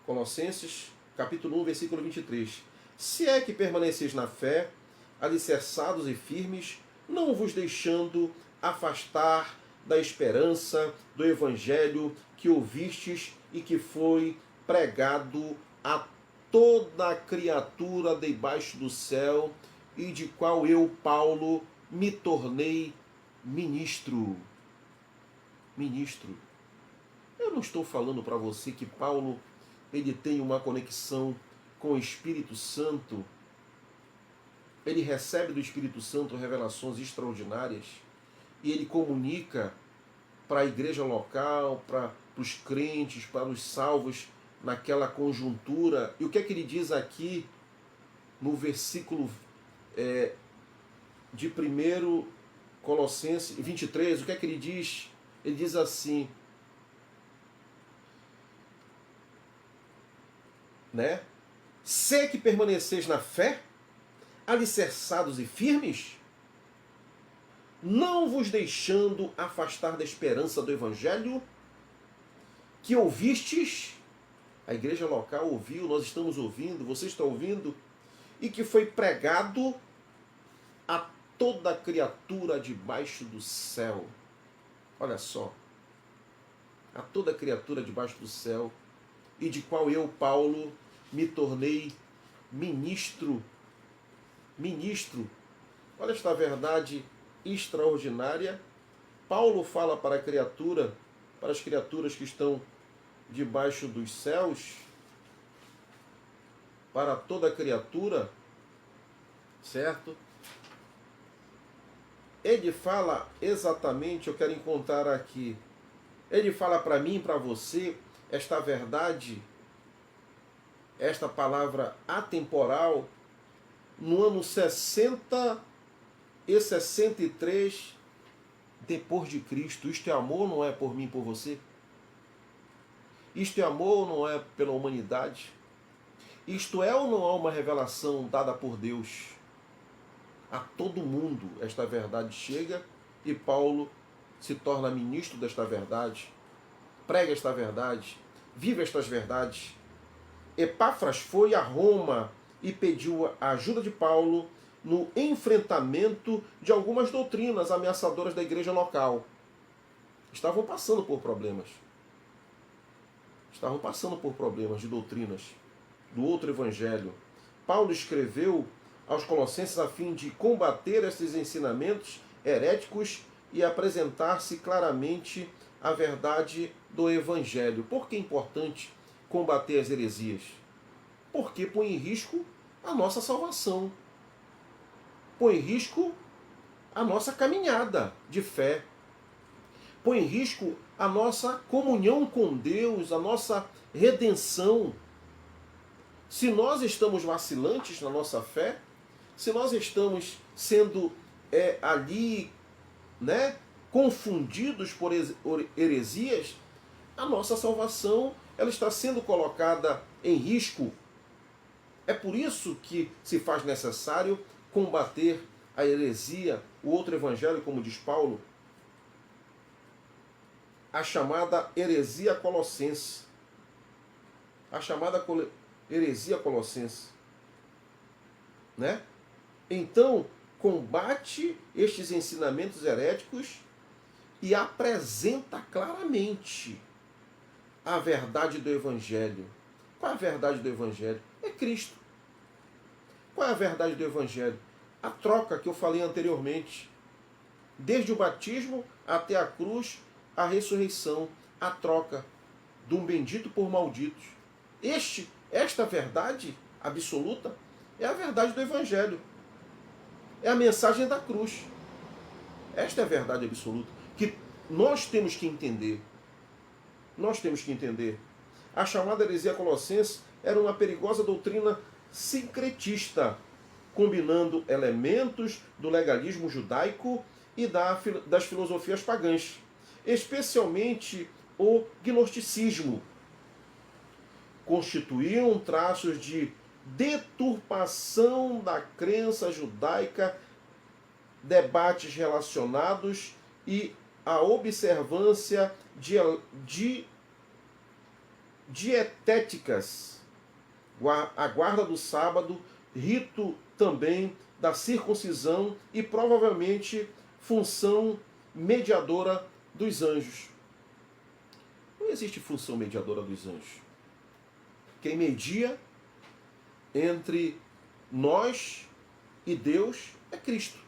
Colossenses, capítulo 1, versículo 23. Se é que permaneceis na fé, alicerçados e firmes, não vos deixando afastar da esperança do evangelho que ouvistes e que foi pregado a toda criatura debaixo do céu, e de qual eu, Paulo, me tornei ministro. Ministro. Eu não estou falando para você que Paulo ele tem uma conexão com o Espírito Santo. Ele recebe do Espírito Santo revelações extraordinárias e ele comunica para a igreja local, para os crentes, para os salvos naquela conjuntura. E o que é que ele diz aqui no versículo de 1 Colossenses 23? O que é que ele diz? Ele diz assim, né? Se que permaneceis na fé, alicerçados e firmes, não vos deixando afastar da esperança do evangelho que ouvistes, a igreja local ouviu, nós estamos ouvindo, você está ouvindo, e que foi pregado a toda criatura debaixo do céu. Olha só, a toda criatura debaixo do céu, e de qual eu, Paulo, me tornei ministro. Ministro. Olha esta verdade extraordinária. Paulo fala para a criatura, para as criaturas que estão debaixo dos céus, para toda criatura, certo? Ele fala exatamente, eu quero encontrar aqui, ele fala para mim e para você esta verdade, esta palavra atemporal, no ano 60 e 63 depois de Cristo. Isto é amor, não é por mim e por você? Isto é amor, não é pela humanidade? Isto é ou não é uma revelação dada por Deus? A todo mundo esta verdade chega e Paulo se torna ministro desta verdade, prega esta verdade, vive estas verdades. Epáfras foi a Roma e pediu a ajuda de Paulo no enfrentamento de algumas doutrinas ameaçadoras da igreja local. Estavam passando por problemas. Estavam passando por problemas de doutrinas do outro evangelho. Paulo escreveu aos Colossenses a fim de combater esses ensinamentos heréticos e apresentar-se claramente a verdade do evangelho. Por que é importante combater as heresias? Porque põe em risco a nossa salvação. Põe em risco a nossa caminhada de fé. Põe em risco a nossa comunhão com Deus, a nossa redenção. Se nós estamos vacilantes na nossa fé, se nós estamos sendo ali, né, confundidos por heresias, a nossa salvação ela está sendo colocada em risco. É por isso que se faz necessário combater a heresia o outro evangelho, como diz Paulo, a chamada heresia colossense. A chamada heresia colossense. Né? Então, combate estes ensinamentos heréticos e apresenta claramente a verdade do Evangelho. Qual é a verdade do Evangelho? É Cristo. Qual é a verdade do Evangelho? A troca que eu falei anteriormente. Desde o batismo até a cruz, a ressurreição, a troca de um bendito por malditos. Esta verdade absoluta é a verdade do Evangelho. É a mensagem da cruz. Esta é a verdade absoluta que nós temos que entender. Nós temos que entender. A chamada heresia colossense era uma perigosa doutrina sincretista, combinando elementos do legalismo judaico e das filosofias pagãs, especialmente o gnosticismo. Constituíam traços de deturpação da crença judaica, debates relacionados e a observância de dietéticas, a guarda do sábado, rito também da circuncisão e provavelmente função mediadora dos anjos. Não existe função mediadora dos anjos. Quem media entre nós e Deus é Cristo.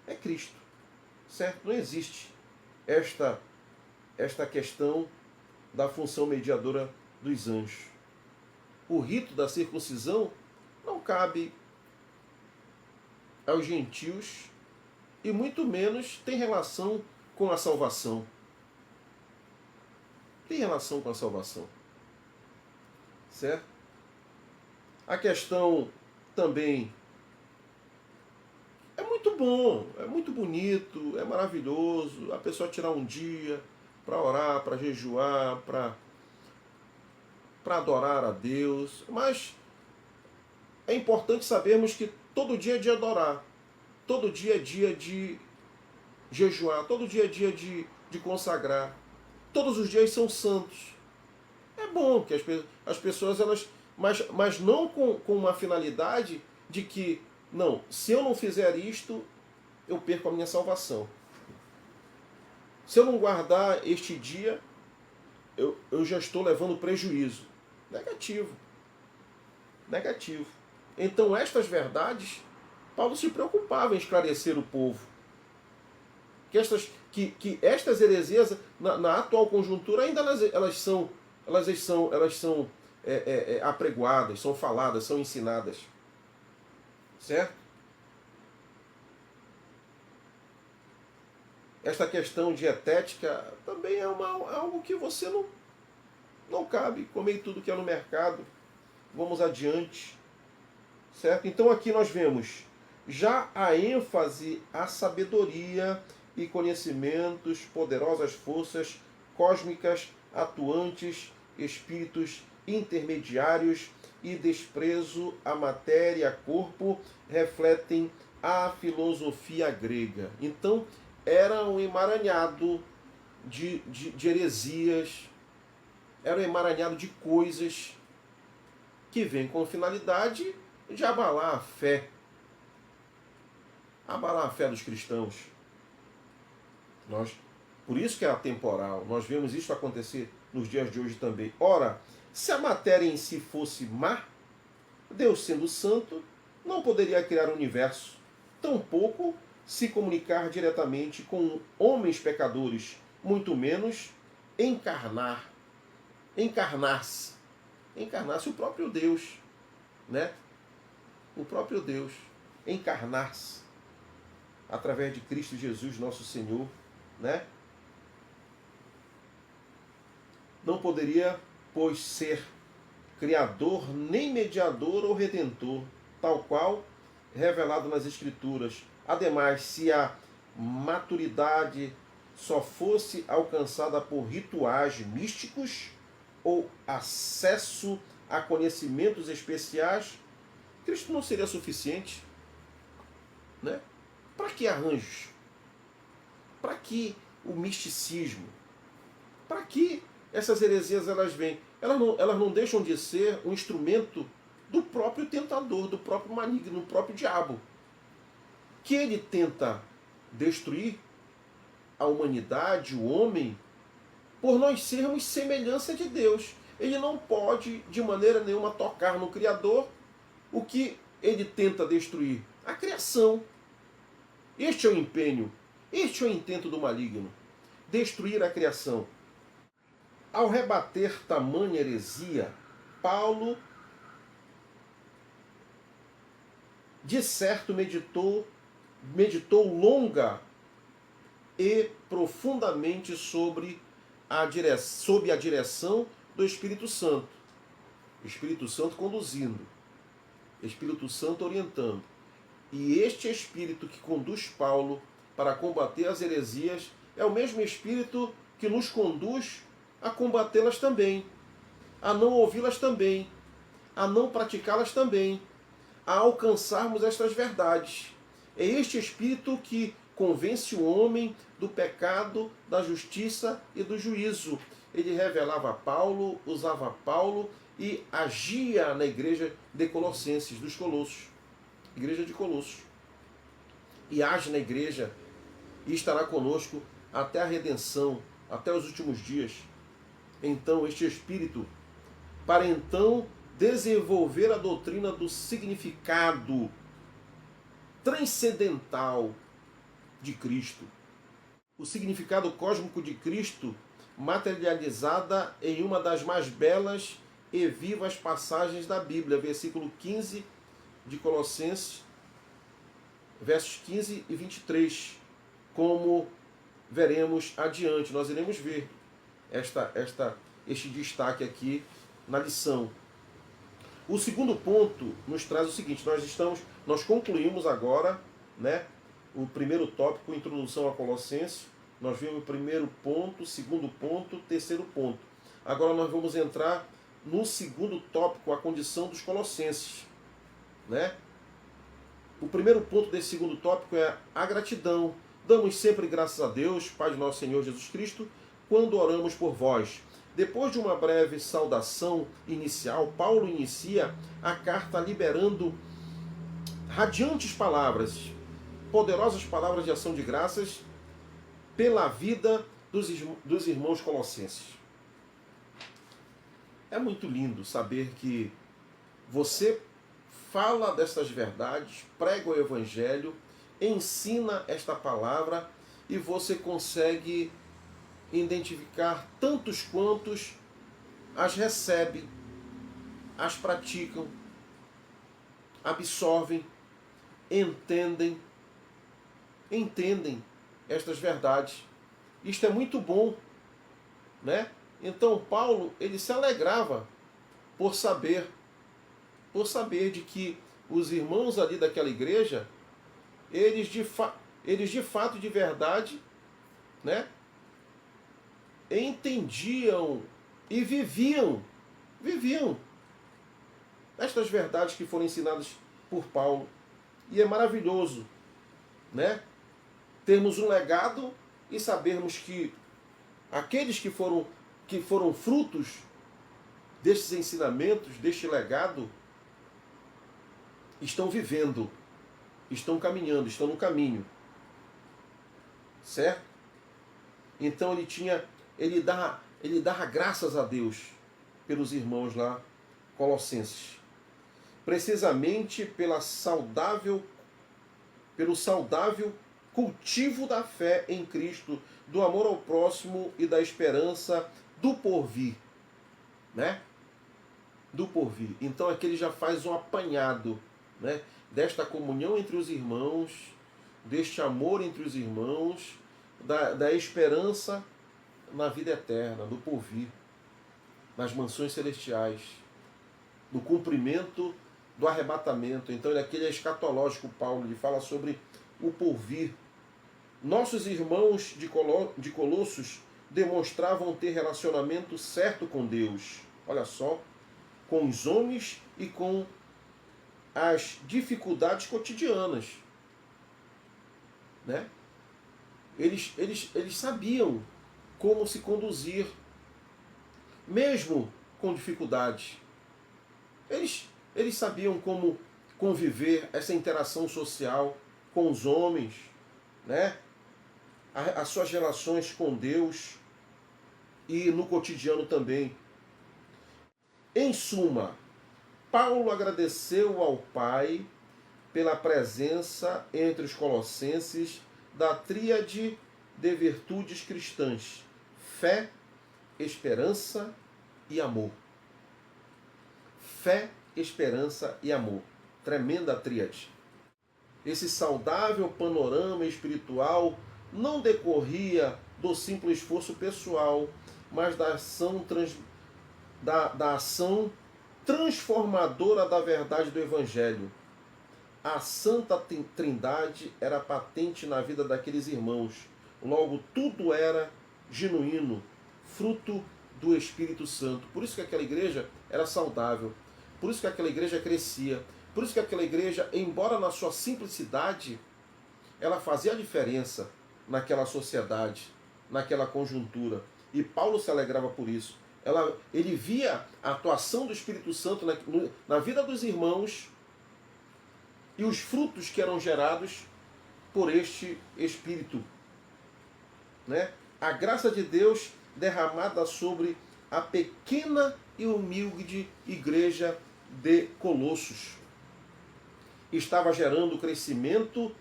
É Cristo. Certo? Não existe esta questão da função mediadora dos anjos. O rito da circuncisão não cabe aos gentios e muito menos tem relação com a salvação. Tem relação com a salvação. Certo? A questão também é muito bom, é muito bonito, é maravilhoso a pessoa tirar um dia para orar, para jejuar, para adorar a Deus, mas é importante sabermos que todo dia é dia de adorar, todo dia é dia de jejuar, todo dia é dia de consagrar, todos os dias são santos. É bom que as pessoas, elas, mas não com uma finalidade de que, não, se eu não fizer isto, eu perco a minha salvação. Se eu não guardar este dia, eu já estou levando prejuízo. Negativo. Negativo. Então, estas verdades, Paulo se preocupava em esclarecer o povo. Que estas heresias, na atual conjuntura, ainda elas são apregoadas, são faladas, são ensinadas. Certo? Esta questão dietética também é algo que você não cabe comer tudo que é no mercado. Vamos adiante. Certo? Então aqui nós vemos já a ênfase à sabedoria e conhecimentos, poderosas forças cósmicas, atuantes, espíritos intermediários e desprezo à matéria, corpo, refletem a filosofia grega. Então, era um emaranhado de heresias, era um emaranhado de coisas que vem com finalidade de abalar a fé. Abalar a fé dos cristãos. Por isso que é atemporal. Nós vemos isso acontecer nos dias de hoje também. Ora, se a matéria em si fosse má, Deus, sendo santo, não poderia criar o universo, tampouco se comunicar diretamente com homens pecadores, muito menos encarnar-se o próprio Deus, né? O próprio Deus, encarnar-se através de Cristo Jesus, nosso Senhor, né? Não poderia, pois, ser criador, nem mediador ou redentor, tal qual revelado nas Escrituras. Ademais, se a maturidade só fosse alcançada por rituais místicos ou acesso a conhecimentos especiais, Cristo não seria suficiente, né? Para que arranjos? Para que o misticismo? Para que essas heresias elas vêm? Elas não deixam de ser um instrumento do próprio tentador, do próprio maligno, do próprio diabo, que ele tenta destruir a humanidade, o homem, por nós sermos semelhança de Deus. Ele não pode, de maneira nenhuma, tocar no Criador. O que ele tenta destruir? A criação. Este é o empenho, este é o intento do maligno. Destruir a criação. Ao rebater tamanha heresia, Paulo, de certo, meditou longa e profundamente sob a direção do Espírito Santo. Espírito Santo conduzindo, Espírito Santo orientando. E este Espírito que conduz Paulo para combater as heresias é o mesmo Espírito que nos conduz a combatê-las também, a não ouvi-las também, a não praticá-las também, a alcançarmos estas verdades. É este Espírito que convence o homem do pecado, da justiça e do juízo. Ele revelava a Paulo, usava Paulo e agia na igreja de Colossenses, dos Colossos. Igreja de Colossos. E age na igreja e estará conosco até a redenção, até os últimos dias. Então, este Espírito, para então desenvolver a doutrina do significado transcendental de Cristo. O significado cósmico de Cristo materializada em uma das mais belas e vivas passagens da Bíblia, versículo 15 de Colossenses, versos 15 e 23, como veremos adiante. Nós iremos ver este destaque aqui na lição. O segundo ponto nos traz o seguinte: nós concluímos agora, né, o primeiro tópico, introdução a Colossenses. Nós vimos o primeiro ponto, segundo ponto, terceiro ponto. Agora nós vamos entrar no segundo tópico, a condição dos colossenses, né? O primeiro ponto desse segundo tópico é a gratidão. Damos sempre graças a Deus, Pai de nosso Senhor Jesus Cristo, quando oramos por vós. Depois de uma breve saudação inicial, Paulo inicia a carta liberando radiantes palavras, poderosas palavras de ação de graças pela vida dos irmãos colossenses. É muito lindo saber que você fala dessas verdades, prega o Evangelho, ensina esta palavra e você consegue identificar tantos quantos as recebem, as praticam, absorvem, entendem estas verdades. Isto é muito bom, né? Então Paulo, ele se alegrava por saber de que os irmãos ali daquela igreja, eles de fato, de verdade, né, entendiam e viviam estas verdades que foram ensinadas por Paulo. E é maravilhoso, né, termos um legado e sabermos que aqueles que foram frutos destes ensinamentos, deste legado, estão vivendo, estão caminhando, estão no caminho. Certo? Então ele dá graças a Deus pelos irmãos lá colossenses. Precisamente pelo saudável cultivo da fé em Cristo, do amor ao próximo e da esperança do porvir, né? Do porvir. Então aqui ele já faz um apanhado, né, desta comunhão entre os irmãos, deste amor entre os irmãos, da esperança na vida eterna, do porvir, nas mansões celestiais, do cumprimento do arrebatamento. Então aquele é escatológico, Paulo, ele fala sobre o porvir. Nossos irmãos de Colossos demonstravam ter relacionamento certo com Deus. Olha só, com os homens e com as dificuldades cotidianas. né? Eles sabiam como se conduzir, mesmo com dificuldades. Eles sabiam como conviver, essa interação social com os homens, né? As suas relações com Deus e no cotidiano também. Em suma, Paulo agradeceu ao Pai pela presença entre os colossenses da tríade de virtudes cristãs: fé, esperança e amor. Fé, esperança e amor. Tremenda tríade. Esse saudável panorama espiritual não decorria do simples esforço pessoal, mas da ação transformadora da verdade do Evangelho. A Santa Trindade era patente na vida daqueles irmãos. Logo, tudo era genuíno, fruto do Espírito Santo. Por isso que aquela igreja era saudável. Por isso que aquela igreja crescia. Por isso que aquela igreja, embora na sua simplicidade, ela fazia a diferença naquela sociedade, naquela conjuntura. E Paulo se alegrava por isso. Ele via a atuação do Espírito Santo na vida dos irmãos e os frutos que eram gerados por este Espírito, né? A graça de Deus derramada sobre a pequena e humilde igreja de Colossos estava gerando crescimento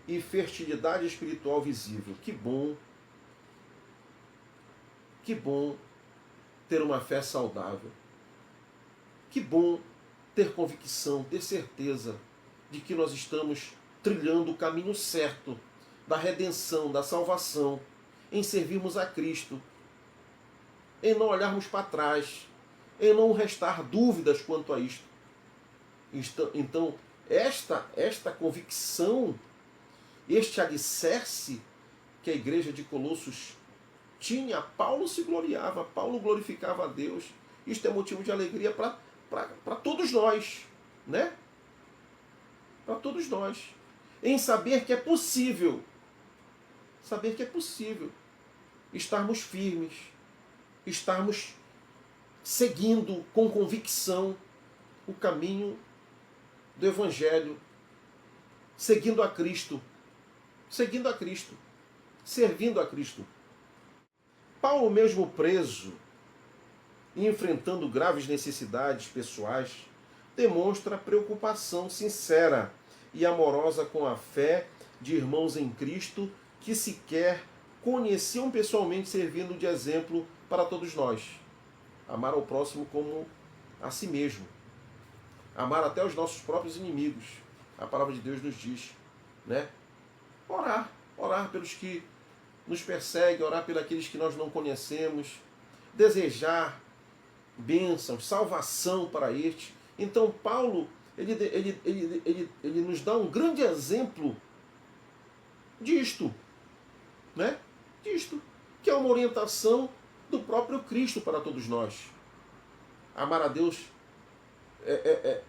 e fertilidade espiritual visível. Que bom ter uma fé saudável. Que bom ter convicção, ter certeza de que nós estamos trilhando o caminho certo da redenção, da salvação, em servirmos a Cristo, em não olharmos para trás, em não restar dúvidas quanto a isto. Então, esta convicção, este alicerce que a igreja de Colossos tinha, Paulo se gloriava, Paulo glorificava a Deus. Isto é motivo de alegria para todos nós, né? Para todos nós. Em saber que é possível, estarmos firmes, estarmos seguindo com convicção o caminho do Evangelho, seguindo a Cristo, servindo a Cristo. Paulo, mesmo preso e enfrentando graves necessidades pessoais, demonstra preocupação sincera e amorosa com a fé de irmãos em Cristo que sequer conheciam pessoalmente, servindo de exemplo para todos nós. Amar ao próximo como a si mesmo. Amar até os nossos próprios inimigos. A palavra de Deus nos diz, né? Orar pelos que nos perseguem, orar pelos aqueles que nós não conhecemos, desejar bênçãos, salvação para estes. Então Paulo, ele nos dá um grande exemplo disto, né? Disto, que é uma orientação do próprio Cristo para todos nós. Amar a Deus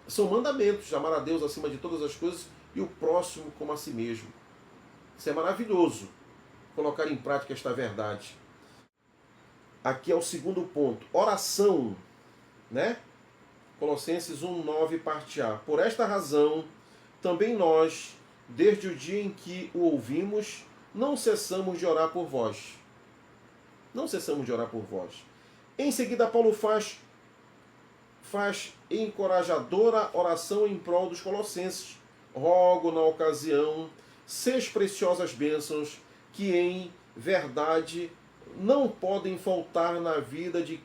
são mandamentos, amar a Deus acima de todas as coisas e o próximo como a si mesmo. Isso é maravilhoso, colocar em prática esta verdade. Aqui é o segundo ponto, oração, né? Colossenses 1:9, parte A. Por esta razão, também nós, desde o dia em que o ouvimos, não cessamos de orar por vós. Não cessamos de orar por vós. Em seguida, Paulo faz encorajadora oração em prol dos colossenses. Rogo na ocasião 6 preciosas bênçãos que em verdade não podem faltar na vida de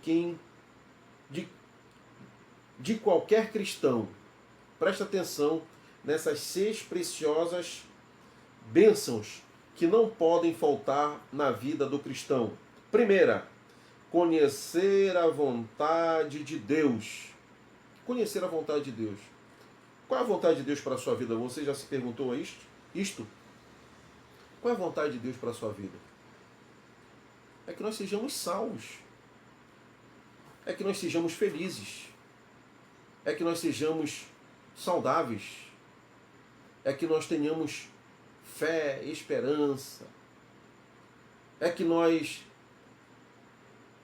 qualquer cristão. Presta atenção nessas 6 preciosas bênçãos que não podem faltar na vida do cristão. Primeira, conhecer a vontade de Deus. Conhecer a vontade de Deus. Qual é a vontade de Deus para a sua vida? Você já se perguntou isto? Qual é a vontade de Deus para a sua vida? É que nós sejamos salvos. É que nós sejamos felizes. É que nós sejamos saudáveis. É que nós tenhamos fé, esperança. É que nós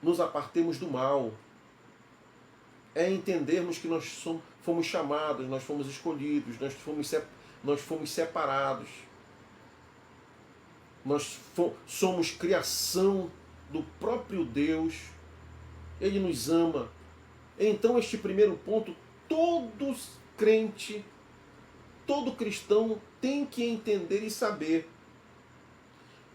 nos apartemos do mal. É entendermos que nós fomos chamados, nós fomos escolhidos, nós fomos separados. Nós somos criação do próprio Deus. Ele nos ama. Então este primeiro ponto, todo crente, todo cristão tem que entender e saber.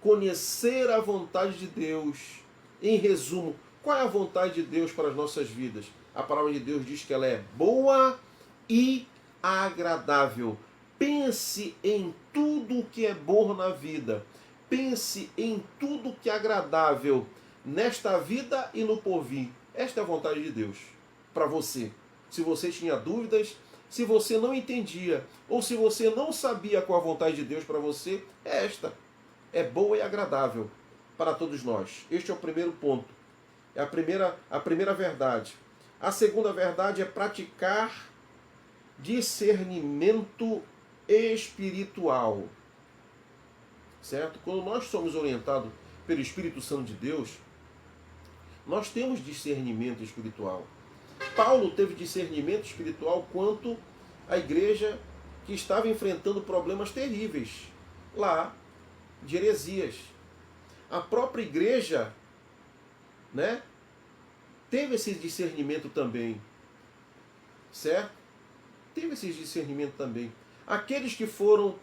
Conhecer a vontade de Deus. Em resumo, qual é a vontade de Deus para as nossas vidas? A palavra de Deus diz que ela é boa e agradável. Pense em tudo que é bom na vida. Pense em tudo que é agradável nesta vida e no porvir. Esta é a vontade de Deus para você. Se você tinha dúvidas, se você não entendia, ou se você não sabia qual a vontade de Deus para você, é esta. É boa e agradável para todos nós. Este é o primeiro ponto. É a primeira verdade. A segunda verdade é praticar discernimento espiritual. Certo? Quando nós somos orientados pelo Espírito Santo de Deus, nós temos discernimento espiritual. Paulo teve discernimento espiritual quanto à igreja que estava enfrentando problemas terríveis lá de heresias. A própria igreja, né, teve esse discernimento também. Certo? Teve esse discernimento também. Aqueles que foram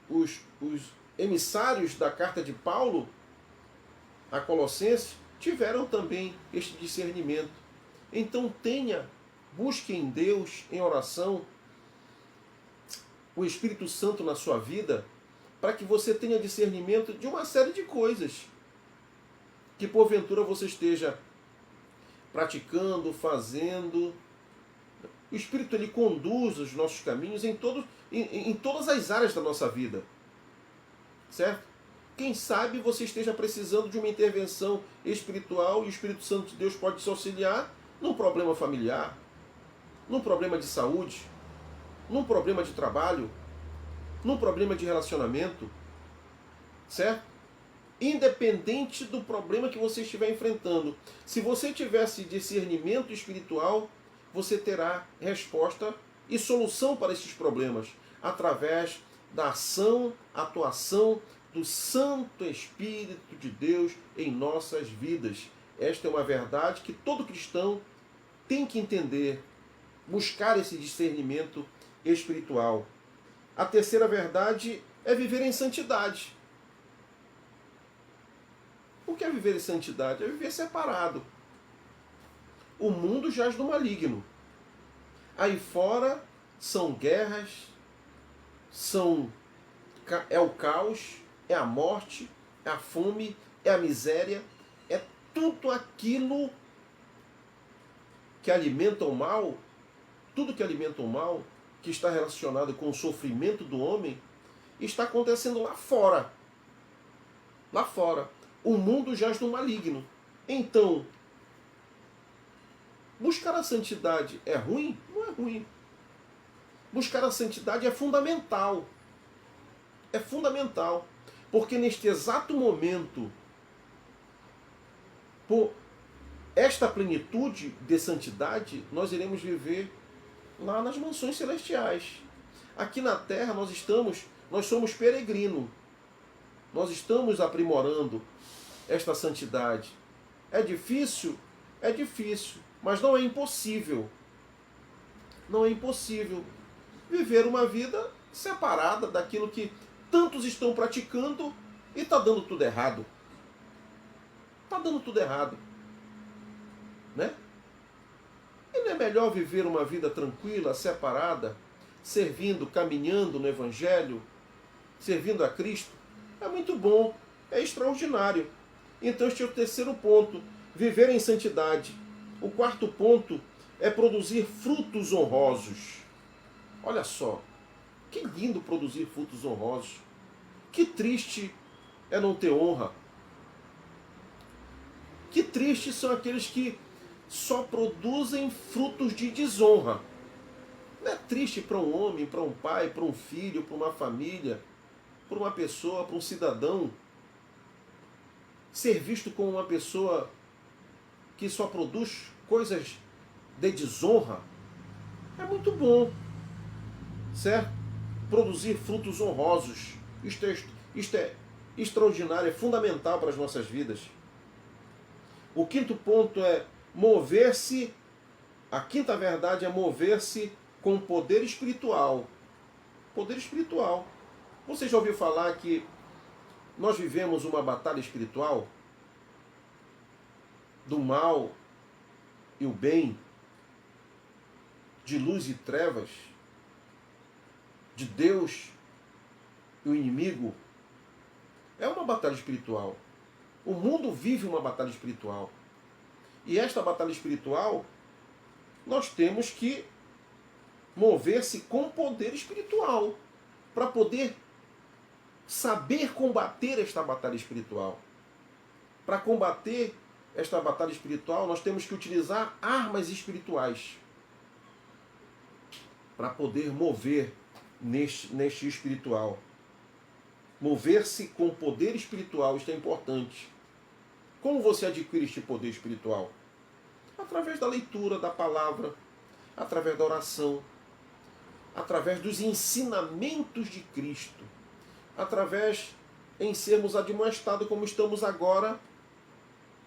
os emissários da carta de Paulo a Colossenses tiveram também este discernimento. Então busque em Deus, em oração, o Espírito Santo na sua vida, para que você tenha discernimento de uma série de coisas que porventura você esteja praticando, fazendo. O Espírito ele conduz os nossos caminhos em todas as áreas da nossa vida. Certo? Quem sabe você esteja precisando de uma intervenção espiritual e o Espírito Santo de Deus pode te auxiliar num problema familiar, num problema de saúde, num problema de trabalho, num problema de relacionamento. Certo? Independente do problema que você estiver enfrentando, se você tivesse discernimento espiritual, você terá resposta e solução para esses problemas através da atuação do Santo Espírito de Deus em nossas vidas. Esta é uma verdade que todo cristão tem que entender, buscar esse discernimento espiritual. A terceira verdade é viver em santidade. O que é viver em santidade? É viver separado. O mundo jaz do maligno. Aí fora são guerras, é o caos, é a morte, é a fome, é a miséria, é tudo aquilo que alimenta o mal, tudo que alimenta o mal, que está relacionado com o sofrimento do homem, está acontecendo lá fora. Lá fora. O mundo jaz do maligno. Então, buscar a santidade é ruim? Não é ruim. Buscar a santidade é fundamental. É fundamental. Porque neste exato momento, por esta plenitude de santidade, nós iremos viver lá nas mansões celestiais. Aqui na terra nós somos peregrinos. Nós estamos aprimorando esta santidade. É difícil? É difícil. Mas não é impossível. Não é impossível viver uma vida separada daquilo que tantos estão praticando e está dando tudo errado. Está dando tudo errado. Né? E não é melhor viver uma vida tranquila, separada, servindo, caminhando no Evangelho, servindo a Cristo? É muito bom, é extraordinário. Então este é o terceiro ponto, viver em santidade. O quarto ponto é produzir frutos honrosos. Olha só, que lindo produzir frutos honrosos. Que triste é não ter honra. Que tristes são aqueles que só produzem frutos de desonra. Não é triste para um homem, para um pai, para um filho, para uma família, para uma pessoa, para um cidadão, ser visto como uma pessoa que só produz coisas de desonra? É muito bom, certo? Produzir frutos honrosos. Isto é extraordinário, é fundamental para as nossas vidas. O quinto ponto é mover-se. A quinta verdade é mover-se com poder espiritual. Poder espiritual. Você já ouviu falar que nós vivemos uma batalha espiritual do mal e o bem, de luz e trevas, de Deus e o inimigo? É uma batalha espiritual. O mundo vive uma batalha espiritual. E esta batalha espiritual, nós temos que mover-se com poder espiritual para poder saber combater esta batalha espiritual. Para combater esta batalha espiritual, nós temos que utilizar armas espirituais para poder mover neste espiritual. Mover-se com poder espiritual, isto é importante. Como você adquire este poder espiritual? Através da leitura da palavra, através da oração, através dos ensinamentos de Cristo, através em sermos admoestados como estamos agora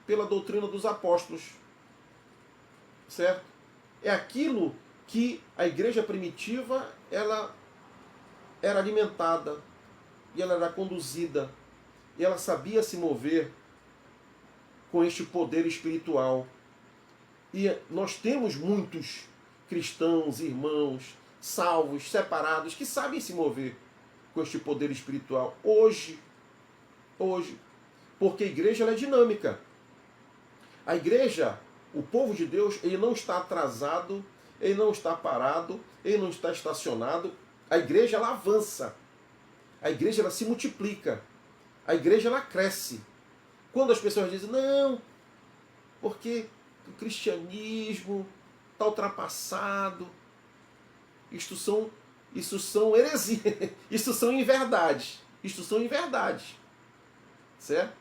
pela doutrina dos apóstolos. Certo? É aquilo que a igreja primitiva ela era alimentada, e ela era conduzida, e ela sabia se mover com este poder espiritual. E nós temos muitos cristãos, irmãos, salvos, separados, que sabem se mover com este poder espiritual. Hoje, porque a igreja ela é dinâmica. A igreja, o povo de Deus, ele não está atrasado, ele não está parado, ele não está estacionado. A igreja ela avança. A igreja ela se multiplica. A igreja ela cresce. Quando as pessoas dizem, não, porque o cristianismo está ultrapassado, isso são heresias, isso são inverdades. Isto são inverdades. Certo?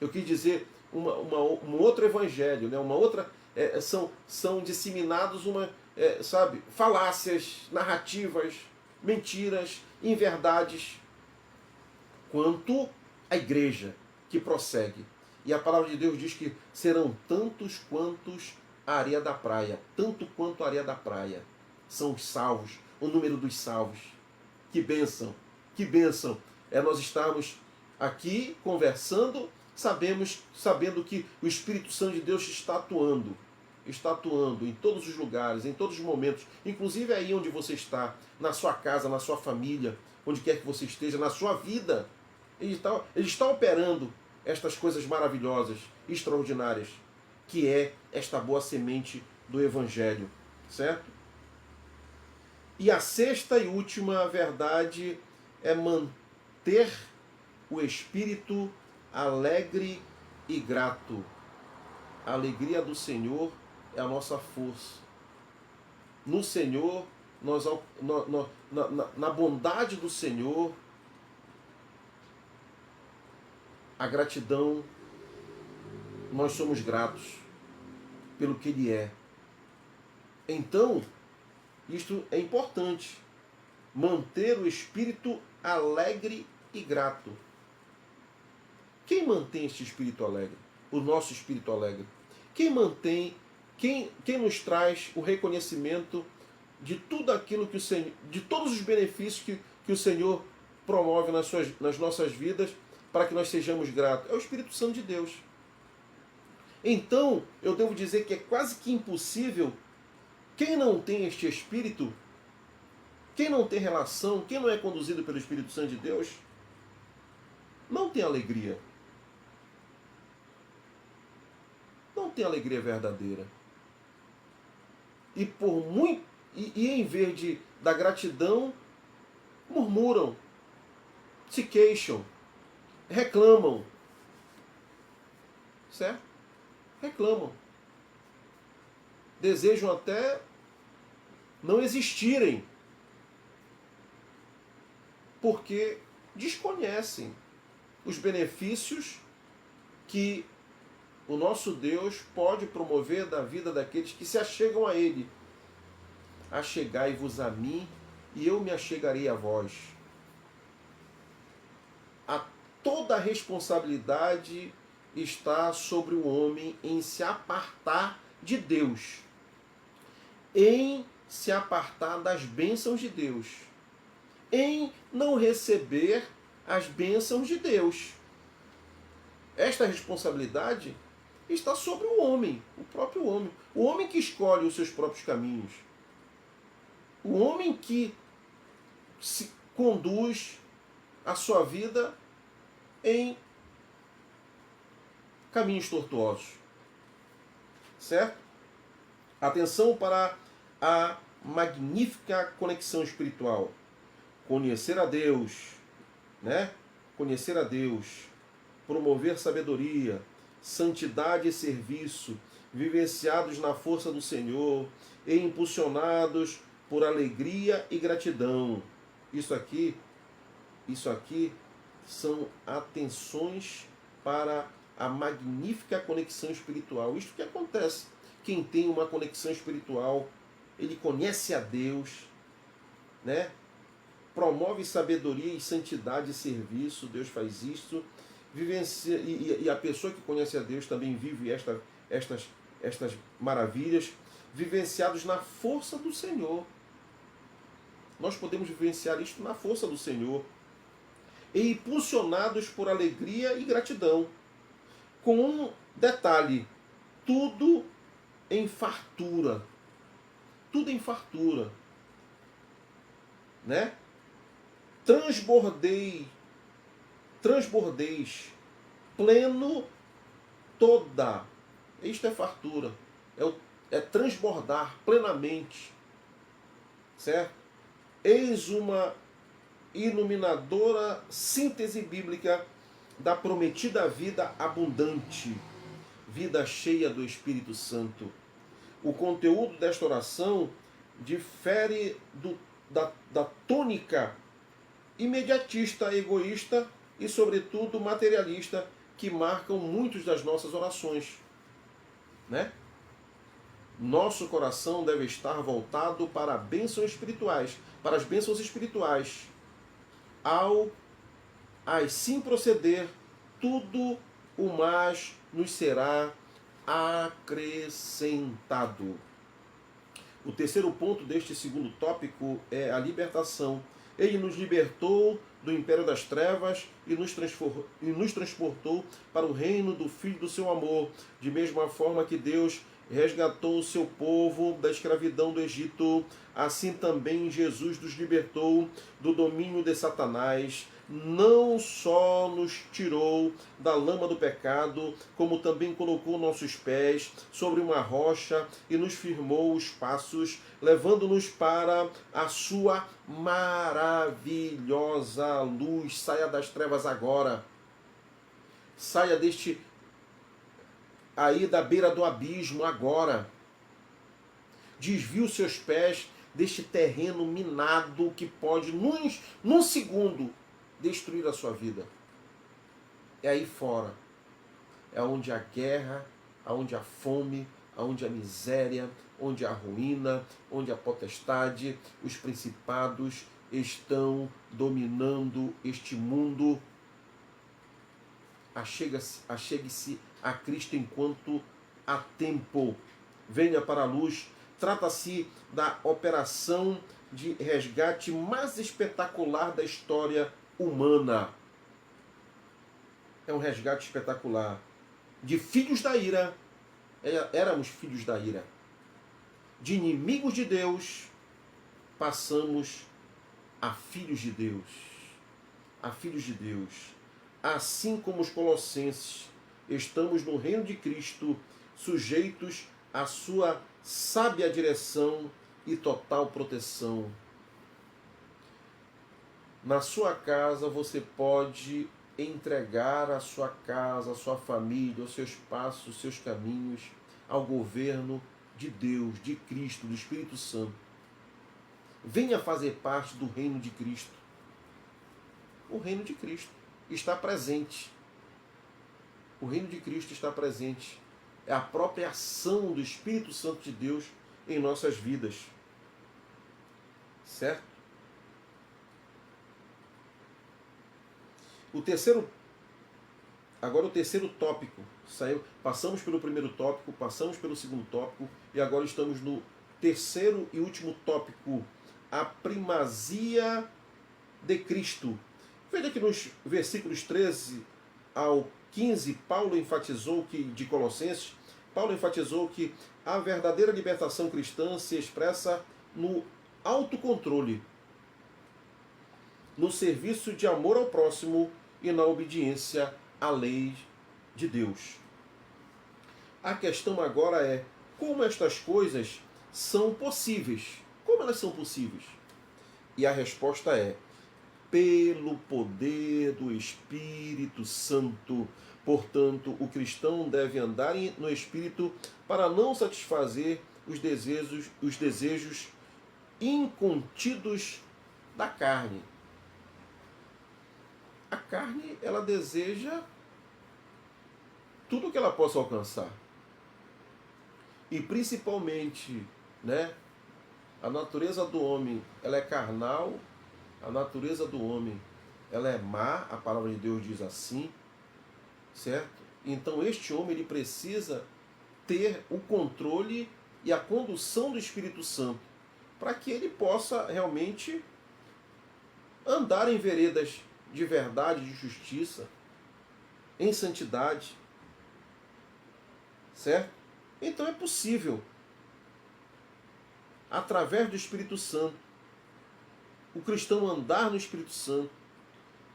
Eu quis dizer um outro evangelho, né? Uma outra, são disseminados falácias, narrativas, mentiras, inverdades quanto à igreja que prossegue. E a palavra de Deus diz que serão tantos quantos a areia da praia. Tanto quanto a areia da praia. São os salvos, o número dos salvos. Que bênção, que bênção. É nós estarmos aqui conversando, sabendo que o Espírito Santo de Deus está atuando em todos os lugares, em todos os momentos, inclusive aí onde você está, na sua casa, na sua família, onde quer que você esteja, na sua vida. Ele está operando estas coisas maravilhosas, extraordinárias, que é esta boa semente do Evangelho, certo? E a sexta e última verdade é manter o espírito alegre e grato. A alegria do Senhor é a nossa força. No Senhor, na bondade do Senhor, a gratidão, nós somos gratos pelo que Ele é. Então, isto é importante. Manter o espírito alegre e grato. Quem mantém este espírito alegre? O nosso espírito alegre. Quem mantém, quem nos traz o reconhecimento de tudo aquilo que o Senhor, de todos os benefícios que o Senhor promove nas nossas vidas, para que nós sejamos gratos? É o Espírito Santo de Deus. Então, eu devo dizer que é quase que impossível quem não tem este Espírito, quem não tem relação, quem não é conduzido pelo Espírito Santo de Deus, não tem alegria. Não tem alegria verdadeira. E em vez da gratidão, murmuram, se queixam, reclamam. Certo? Reclamam. Desejam até não existirem, porque desconhecem os benefícios que o nosso Deus pode promover da vida daqueles que se achegam a Ele. Achegai-vos a mim, e eu me achegarei a vós. Toda a responsabilidade está sobre o homem em se apartar de Deus, em se apartar das bênçãos de Deus, em não receber as bênçãos de Deus. Esta responsabilidade está sobre o homem, o próprio homem. O homem que escolhe os seus próprios caminhos. O homem que se conduz a sua vida em caminhos tortuosos. Certo? Atenção para a magnífica conexão espiritual. Conhecer a Deus, né? Conhecer a Deus, promover sabedoria, santidade e serviço, vivenciados na força do Senhor e impulsionados por alegria e gratidão. Isso aqui são atenções para a magnífica conexão espiritual. Isto que acontece. Quem tem uma conexão espiritual, ele conhece a Deus, né? Promove sabedoria e santidade e serviço. Deus faz isso. Vivencia, e a pessoa que conhece a Deus também vive estas maravilhas, vivenciados na força do Senhor. Nós podemos vivenciar isto na força do Senhor. E impulsionados por alegria e gratidão. Com um detalhe, tudo em fartura. Tudo em fartura. Né? Transbordeis, pleno toda. Isto é fartura. É transbordar plenamente. Certo? Eis uma iluminadora síntese bíblica da prometida vida abundante, vida cheia do Espírito Santo. O conteúdo desta oração difere da tônica imediatista, egoísta e, sobretudo, materialista que marcam muitas das nossas orações. Né? Nosso coração deve estar voltado para bênçãos espirituais, para as bênçãos espirituais. Ao assim proceder, tudo o mais nos será acrescentado. O terceiro ponto deste segundo tópico é a libertação. Ele nos libertou do império das trevas e nos transportou para o reino do Filho do seu amor, de mesma forma que Deus resgatou o seu povo da escravidão do Egito, assim também Jesus nos libertou do domínio de Satanás. Não só nos tirou da lama do pecado, como também colocou nossos pés sobre uma rocha e nos firmou os passos, levando-nos para a sua maravilhosa luz. Saia das trevas agora. Saia aí da beira do abismo agora. Desvie os seus pés deste terreno minado que pode, num segundo, destruir a sua vida. É aí fora. É onde a guerra, onde a fome, onde a miséria, onde a ruína, onde a potestade, os principados estão dominando este mundo. Achegue-se a Cristo enquanto há tempo. Venha para a luz. Trata-se da operação de resgate mais espetacular da história humana. É um resgate espetacular. De filhos da ira, éramos filhos da ira. De inimigos de Deus, passamos a filhos de Deus. A filhos de Deus. Assim como os colossenses, estamos no reino de Cristo, sujeitos à sua sábia direção e total proteção. Na sua casa você pode entregar a sua casa, a sua família, os seus passos, os seus caminhos ao governo de Deus, de Cristo, do Espírito Santo. venha fazer parte do reino de Cristo. O reino de Cristo está presente. O reino de Cristo está presente. É a própria ação do Espírito Santo de Deus em nossas vidas. Certo? Agora o terceiro tópico. Passamos pelo primeiro tópico, passamos pelo segundo tópico e agora estamos no terceiro e último tópico. A primazia de Cristo. Veja que nos versículos 13 ao 15, de Colossenses, Paulo enfatizou que a verdadeira libertação cristã se expressa no autocontrole, no serviço de amor ao próximo e na obediência à lei de Deus. A questão agora é como estas coisas são possíveis. Como elas são possíveis? E a resposta é pelo poder do Espírito Santo. Portanto, o cristão deve andar no Espírito para não satisfazer os desejos incontidos da carne. A carne, ela deseja tudo que ela possa alcançar. E principalmente, né, a natureza do homem, ela é carnal, a natureza do homem, ela é má, a palavra de Deus diz assim, certo? Então este homem, ele precisa ter o controle e a condução do Espírito Santo, para que ele possa realmente andar em veredas de verdade, de justiça, em santidade, certo? Então é possível, através do Espírito Santo, o cristão andar no Espírito Santo,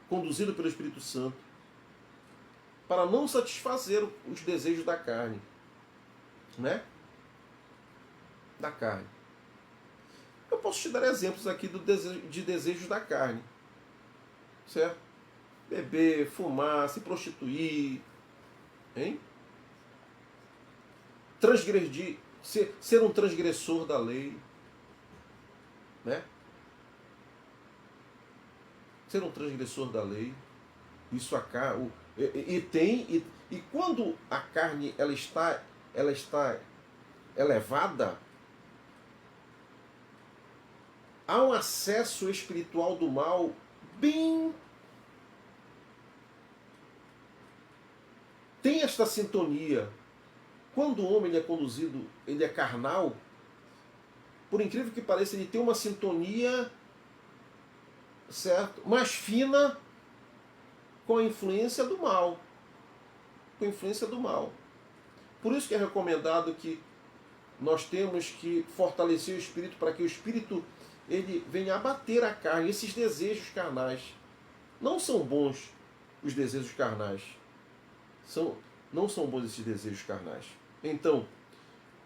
conduzido pelo Espírito Santo, para não satisfazer os desejos da carne, né? Da carne. Eu posso te dar exemplos aqui de desejos da carne, certo? Beber, fumar, se prostituir, hein? Transgredir, ser um transgressor da lei, né? Ser um transgressor da lei. Isso e quando a carne ela está elevada, há um acesso espiritual do mal bem, tem esta sintonia. Quando o homem ele é conduzido, ele é carnal, por incrível que pareça, ele tem uma sintonia, certo, mais fina com a influência do mal. Com a influência do mal. Por isso que é recomendado que nós temos que fortalecer o espírito para que o espírito ele venha abater a carne, esses desejos carnais. Não são bons os desejos carnais. Não são bons esses desejos carnais. Então,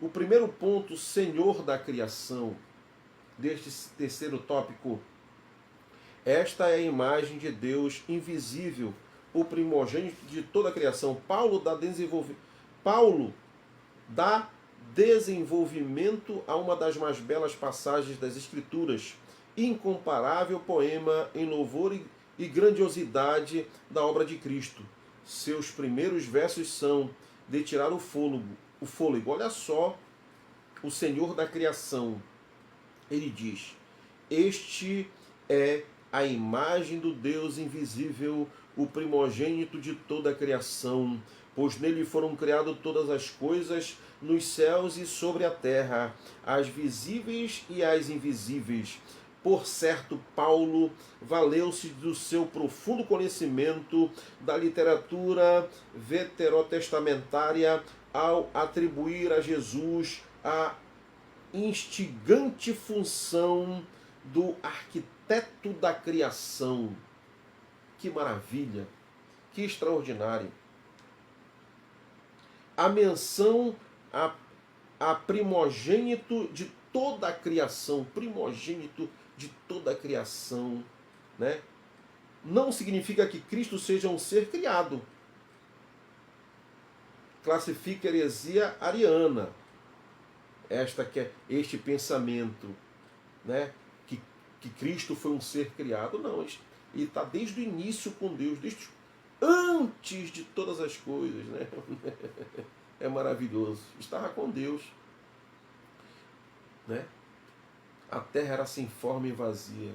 o primeiro ponto, Senhor da criação, deste terceiro tópico, esta é a imagem de Deus invisível, o primogênito de toda a criação. Paulo dá desenvolvimento a uma das mais belas passagens das Escrituras, incomparável poema em louvor e grandiosidade da obra de Cristo. Seus primeiros versos são de tirar o fôlego. Olha só, o Senhor da criação, ele diz: este é a imagem do Deus invisível, o primogênito de toda a criação, pois nele foram criadas todas as coisas, nos céus e sobre a terra, as visíveis e as invisíveis. Por certo, Paulo valeu-se do seu profundo conhecimento da literatura veterotestamentária ao atribuir a Jesus a instigante função do arquiteto da criação. Que maravilha, que extraordinário. A menção a primogênito de toda a criação, primogênito de toda a criação, né? Não significa que Cristo seja um ser criado. Classifica a heresia ariana, este pensamento, né? Que que Cristo foi um ser criado. Não, ele está desde o início com Deus, desde antes de todas as coisas, né? É maravilhoso. Estava com Deus, né? A terra era sem forma e vazia.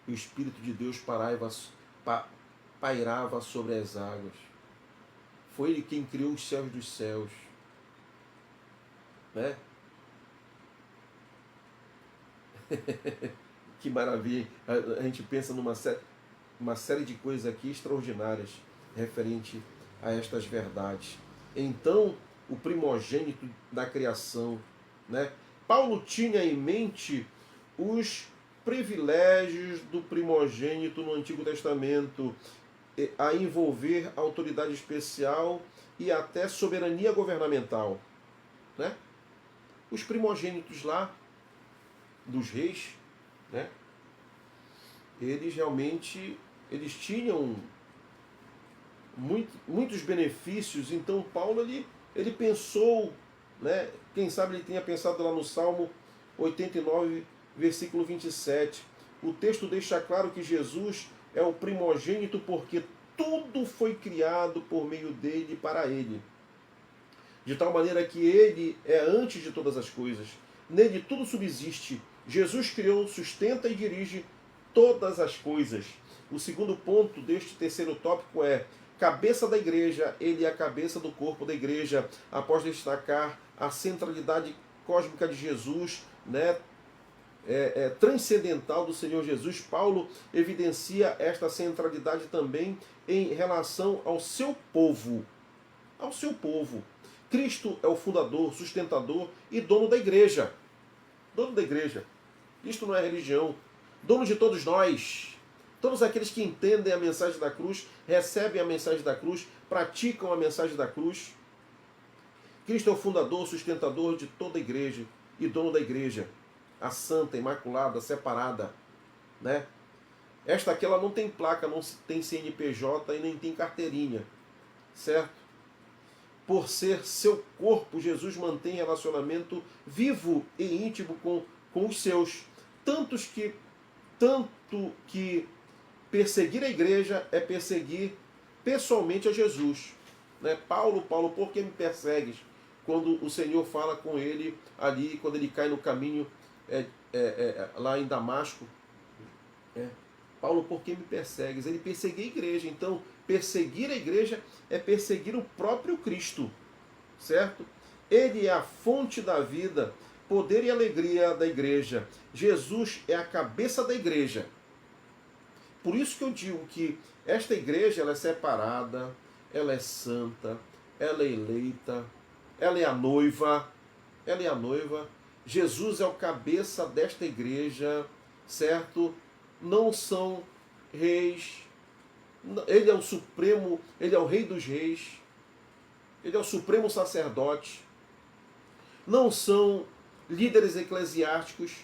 O Espírito de Deus pairava sobre as águas. Foi Ele quem criou os céus dos céus, né? Que maravilha. A gente pensa uma série de coisas aqui extraordinárias referente a estas verdades. Então, o primogênito da criação, né? Paulo tinha em mente os privilégios do primogênito no Antigo Testamento, a envolver autoridade especial e até soberania governamental, né? Os primogênitos lá dos reis, né? Eles tinham muitos benefícios. Então Paulo ele pensou, né? Quem sabe ele tenha pensado lá no Salmo 89, versículo 27. O texto deixa claro que Jesus é o primogênito porque tudo foi criado por meio dele e para ele. De tal maneira que ele é antes de todas as coisas. Nele tudo subsiste. Jesus criou, sustenta e dirige todas as coisas. O segundo ponto deste terceiro tópico é cabeça da igreja. Ele é a cabeça do corpo da igreja. Após destacar a centralidade cósmica de Jesus, né? Transcendental do Senhor Jesus, Paulo evidencia esta centralidade também em relação ao seu povo. Ao seu povo. Cristo é o fundador, sustentador e dono da igreja. Dono da igreja. Cristo não é religião. Dono de todos nós. Todos aqueles que entendem a mensagem da cruz, recebem a mensagem da cruz, praticam a mensagem da cruz. Cristo é o fundador, sustentador de toda a igreja e dono da igreja. A santa, imaculada, separada, né? Esta aqui ela não tem placa, não tem CNPJ e nem tem carteirinha, certo? Por ser seu corpo, Jesus mantém relacionamento vivo e íntimo com os seus. Tanto que perseguir a igreja é perseguir pessoalmente a Jesus, né? Paulo, por que me persegues? Quando o Senhor fala com ele ali, quando ele cai no caminho lá em Damasco, Paulo, por que me persegues? Ele perseguia a igreja. Então, perseguir a igreja é perseguir o próprio Cristo, certo? Ele é a fonte da vida, poder e alegria da igreja. Jesus é a cabeça da igreja. Por isso que eu digo que esta igreja ela é separada, ela é santa, ela é eleita, ela é a noiva, ela é a noiva. Jesus é o cabeça desta igreja, certo? Não são reis, ele é o supremo, ele é o rei dos reis, ele é o supremo sacerdote, não são líderes eclesiásticos,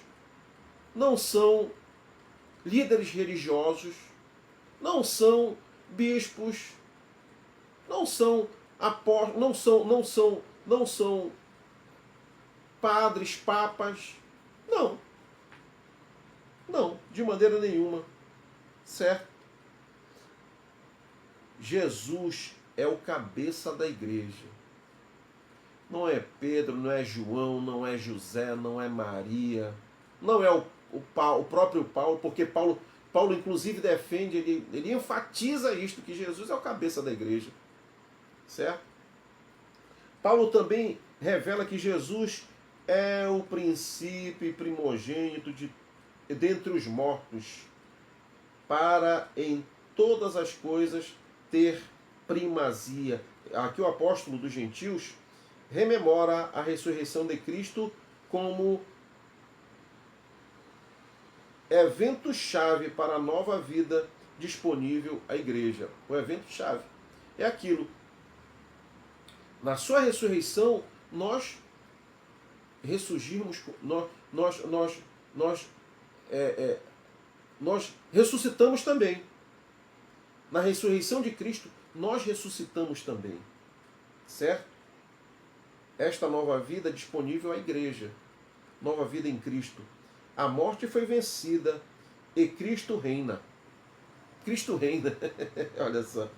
não são líderes religiosos, não são bispos, não são apóstolos, não são padres, papas, não, de maneira nenhuma, certo? Jesus é o cabeça da igreja. Não é Pedro, não é João, não é José, não é Maria, não é o próprio Paulo, porque Paulo inclusive defende, ele enfatiza isto, que Jesus é o cabeça da igreja, certo? Paulo também revela que Jesus é o princípio e primogênito dentre os mortos, para em todas as coisas ter primazia. Aqui o apóstolo dos gentios rememora a ressurreição de Cristo como evento-chave para a nova vida disponível à igreja. O evento-chave é aquilo. Na sua ressurreição, nós ressurgimos, nós ressuscitamos também. Na ressurreição de Cristo, nós ressuscitamos também. Certo? Esta nova vida é disponível à igreja. Nova vida em Cristo. A morte foi vencida e Cristo reina. Cristo reina. Olha só.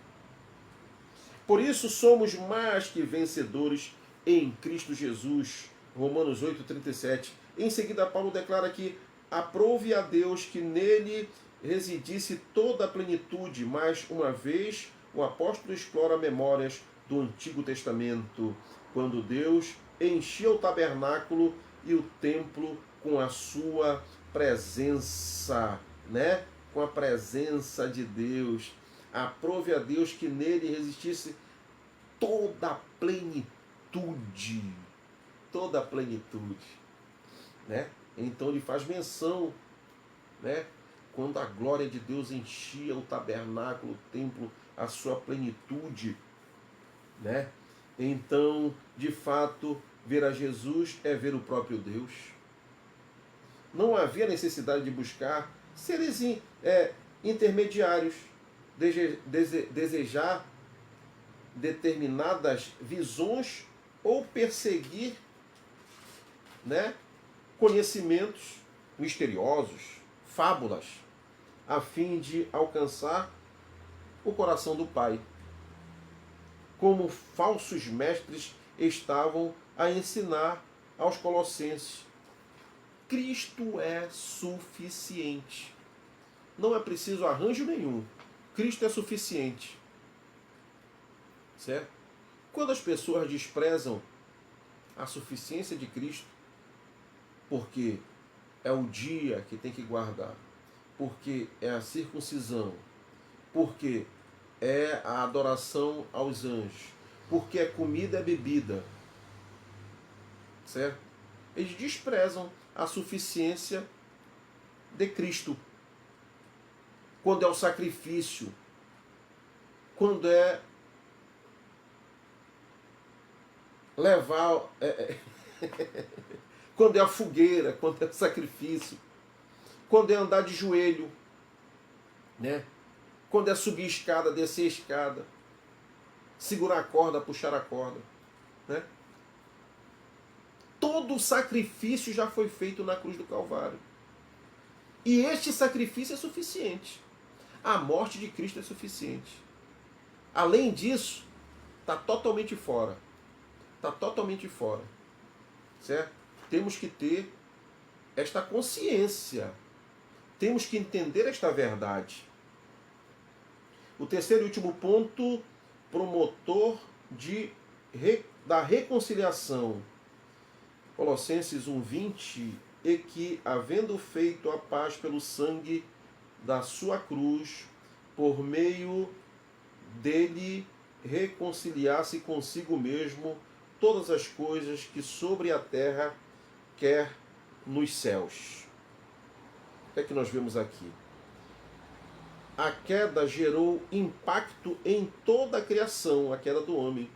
Por isso somos mais que vencedores em Cristo Jesus. Romanos 8,37. Em seguida, Paulo declara que aprove a Deus que nele residisse toda a plenitude. Mais uma vez, o apóstolo explora memórias do Antigo Testamento, quando Deus enchia o tabernáculo e o templo com a sua presença, né? Com a presença de Deus. Aprove a Deus que nele resistisse toda a plenitude. Toda a plenitude. Né? Então ele faz menção, né? Quando a glória de Deus enchia o tabernáculo, o templo, a sua plenitude. Né? Então, de fato, ver a Jesus é ver o próprio Deus. Não havia necessidade de buscar seres intermediários, desejar determinadas visões ou perseguir, né, conhecimentos misteriosos, fábulas, a fim de alcançar o coração do Pai. Como falsos mestres estavam a ensinar aos colossenses. Cristo é suficiente. Não é preciso arranjo nenhum. Cristo é suficiente. Certo? Quando as pessoas desprezam a suficiência de Cristo, porque é o dia que tem que guardar, porque é a circuncisão, porque é a adoração aos anjos, porque é comida e bebida, certo? Eles desprezam a suficiência de Cristo. Quando é o sacrifício, quando é levar, quando é a fogueira, quando é o sacrifício, quando é andar de joelho, né? Quando é subir escada, descer escada, segurar a corda, puxar a corda, né? Todo o sacrifício já foi feito na cruz do Calvário. E este sacrifício é suficiente. A morte de Cristo é suficiente. Além disso, está totalmente fora. Está totalmente fora. Certo? Temos que ter esta consciência. Temos que entender esta verdade. O terceiro e último ponto, promotor da reconciliação. Colossenses 1,20, e que, havendo feito a paz pelo sangue da sua cruz, por meio dele reconciliasse consigo mesmo todas as coisas que sobre a terra, quer nos céus. O que é que nós vemos aqui? A queda gerou impacto em toda a criação, a queda do homem.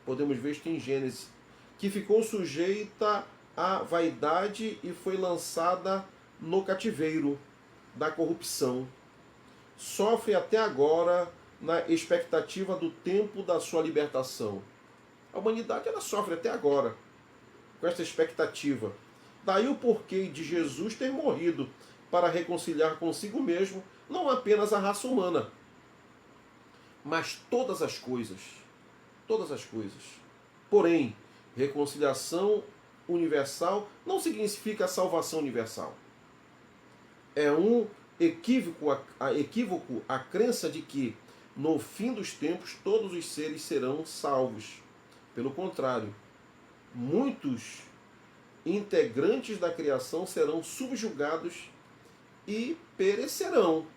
Podemos ver isto em Gênesis, que ficou sujeita à vaidade e foi lançada no cativeiro da corrupção. Sofre até agora na expectativa do tempo da sua libertação. A humanidade ela sofre até agora com essa expectativa. Daí o porquê de Jesus ter morrido para reconciliar consigo mesmo não apenas a raça humana, mas todas as coisas. Todas as coisas. Porém, reconciliação universal não significa salvação universal. É um equívoco a crença de que, no fim dos tempos, todos os seres serão salvos. Pelo contrário, muitos integrantes da criação serão subjugados e perecerão.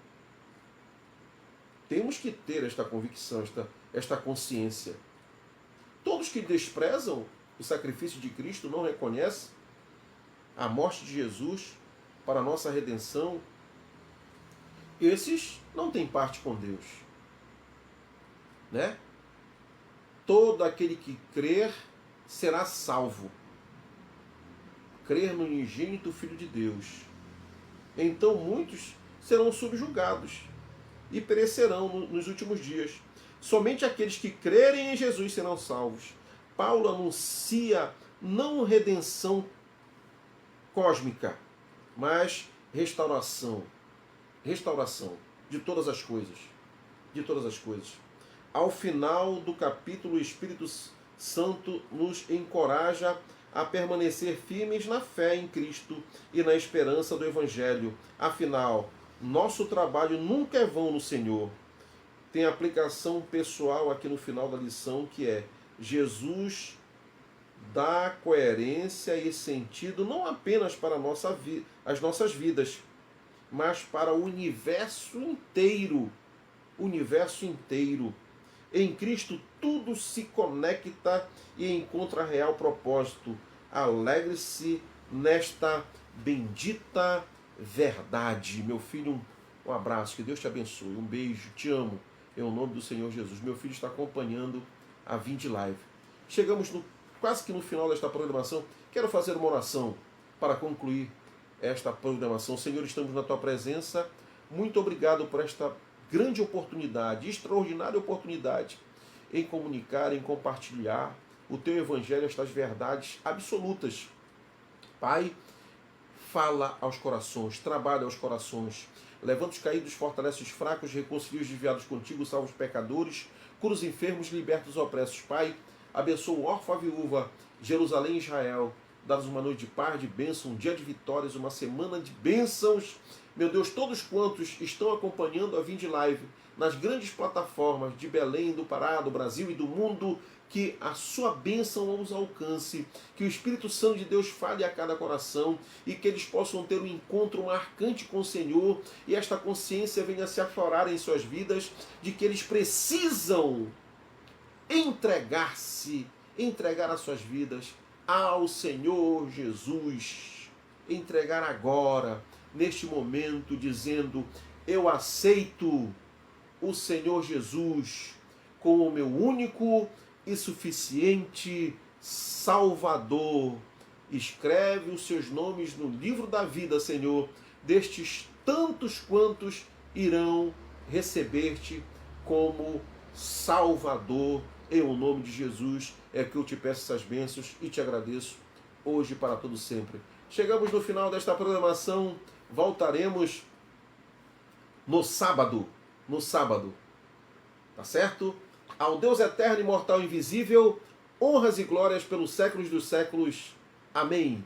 Temos que ter esta convicção, esta consciência. Todos que desprezam o sacrifício de Cristo, não reconhecem a morte de Jesus para a nossa redenção, esses não têm parte com Deus. Né? Todo aquele que crer será salvo. Crer no unigênito Filho de Deus. Então muitos serão subjugados e perecerão nos últimos dias. Somente aqueles que crerem em Jesus serão salvos. Paulo anuncia não redenção cósmica, mas restauração. Restauração de todas as coisas. De todas as coisas. Ao final do capítulo, o Espírito Santo nos encoraja a permanecer firmes na fé em Cristo e na esperança do Evangelho. Afinal, nosso trabalho nunca é vão no Senhor. Tem aplicação pessoal aqui no final da lição, que é: Jesus dá coerência e sentido não apenas para as nossas vidas, mas para o universo inteiro. O universo inteiro. Em Cristo tudo se conecta e encontra real propósito. Alegre-se nesta bendita verdade. Meu filho, um abraço, que Deus te abençoe, um beijo, te amo, em nome do Senhor Jesus. Meu filho está acompanhando a Vinde Live. Chegamos quase que no final desta programação. Quero fazer uma oração para concluir esta programação. Senhor, estamos na tua presença. Muito obrigado por esta grande oportunidade, extraordinária oportunidade em comunicar, em compartilhar o teu evangelho, estas verdades absolutas. Pai, fala aos corações, trabalha aos corações, levanta os caídos, fortalece os fracos, reconcilia os desviados contigo, salva os pecadores, cura os enfermos, liberta os opressos. Pai, abençoa o órfão, a viúva, Jerusalém e Israel, dá-nos uma noite de paz, de bênção, um dia de vitórias, uma semana de bênçãos. Meu Deus, todos quantos estão acompanhando a Vinde Live nas grandes plataformas de Belém, do Pará, do Brasil e do mundo, que a sua bênção os alcance, que o Espírito Santo de Deus fale a cada coração e que eles possam ter um encontro marcante com o Senhor e esta consciência venha se aflorar em suas vidas de que eles precisam entregar as suas vidas ao Senhor Jesus, entregar agora, neste momento, dizendo: eu aceito o Senhor Jesus como o meu único e suficiente Salvador. Escreve os seus nomes no livro da vida, Senhor, destes tantos quantos irão receber-te como Salvador. Em o nome de Jesus é que eu te peço essas bênçãos e te agradeço hoje e para todo sempre. Chegamos no final desta programação. Voltaremos no sábado. No sábado. Tá certo? Ao Deus eterno, imortal e invisível, honras e glórias pelos séculos dos séculos. Amém.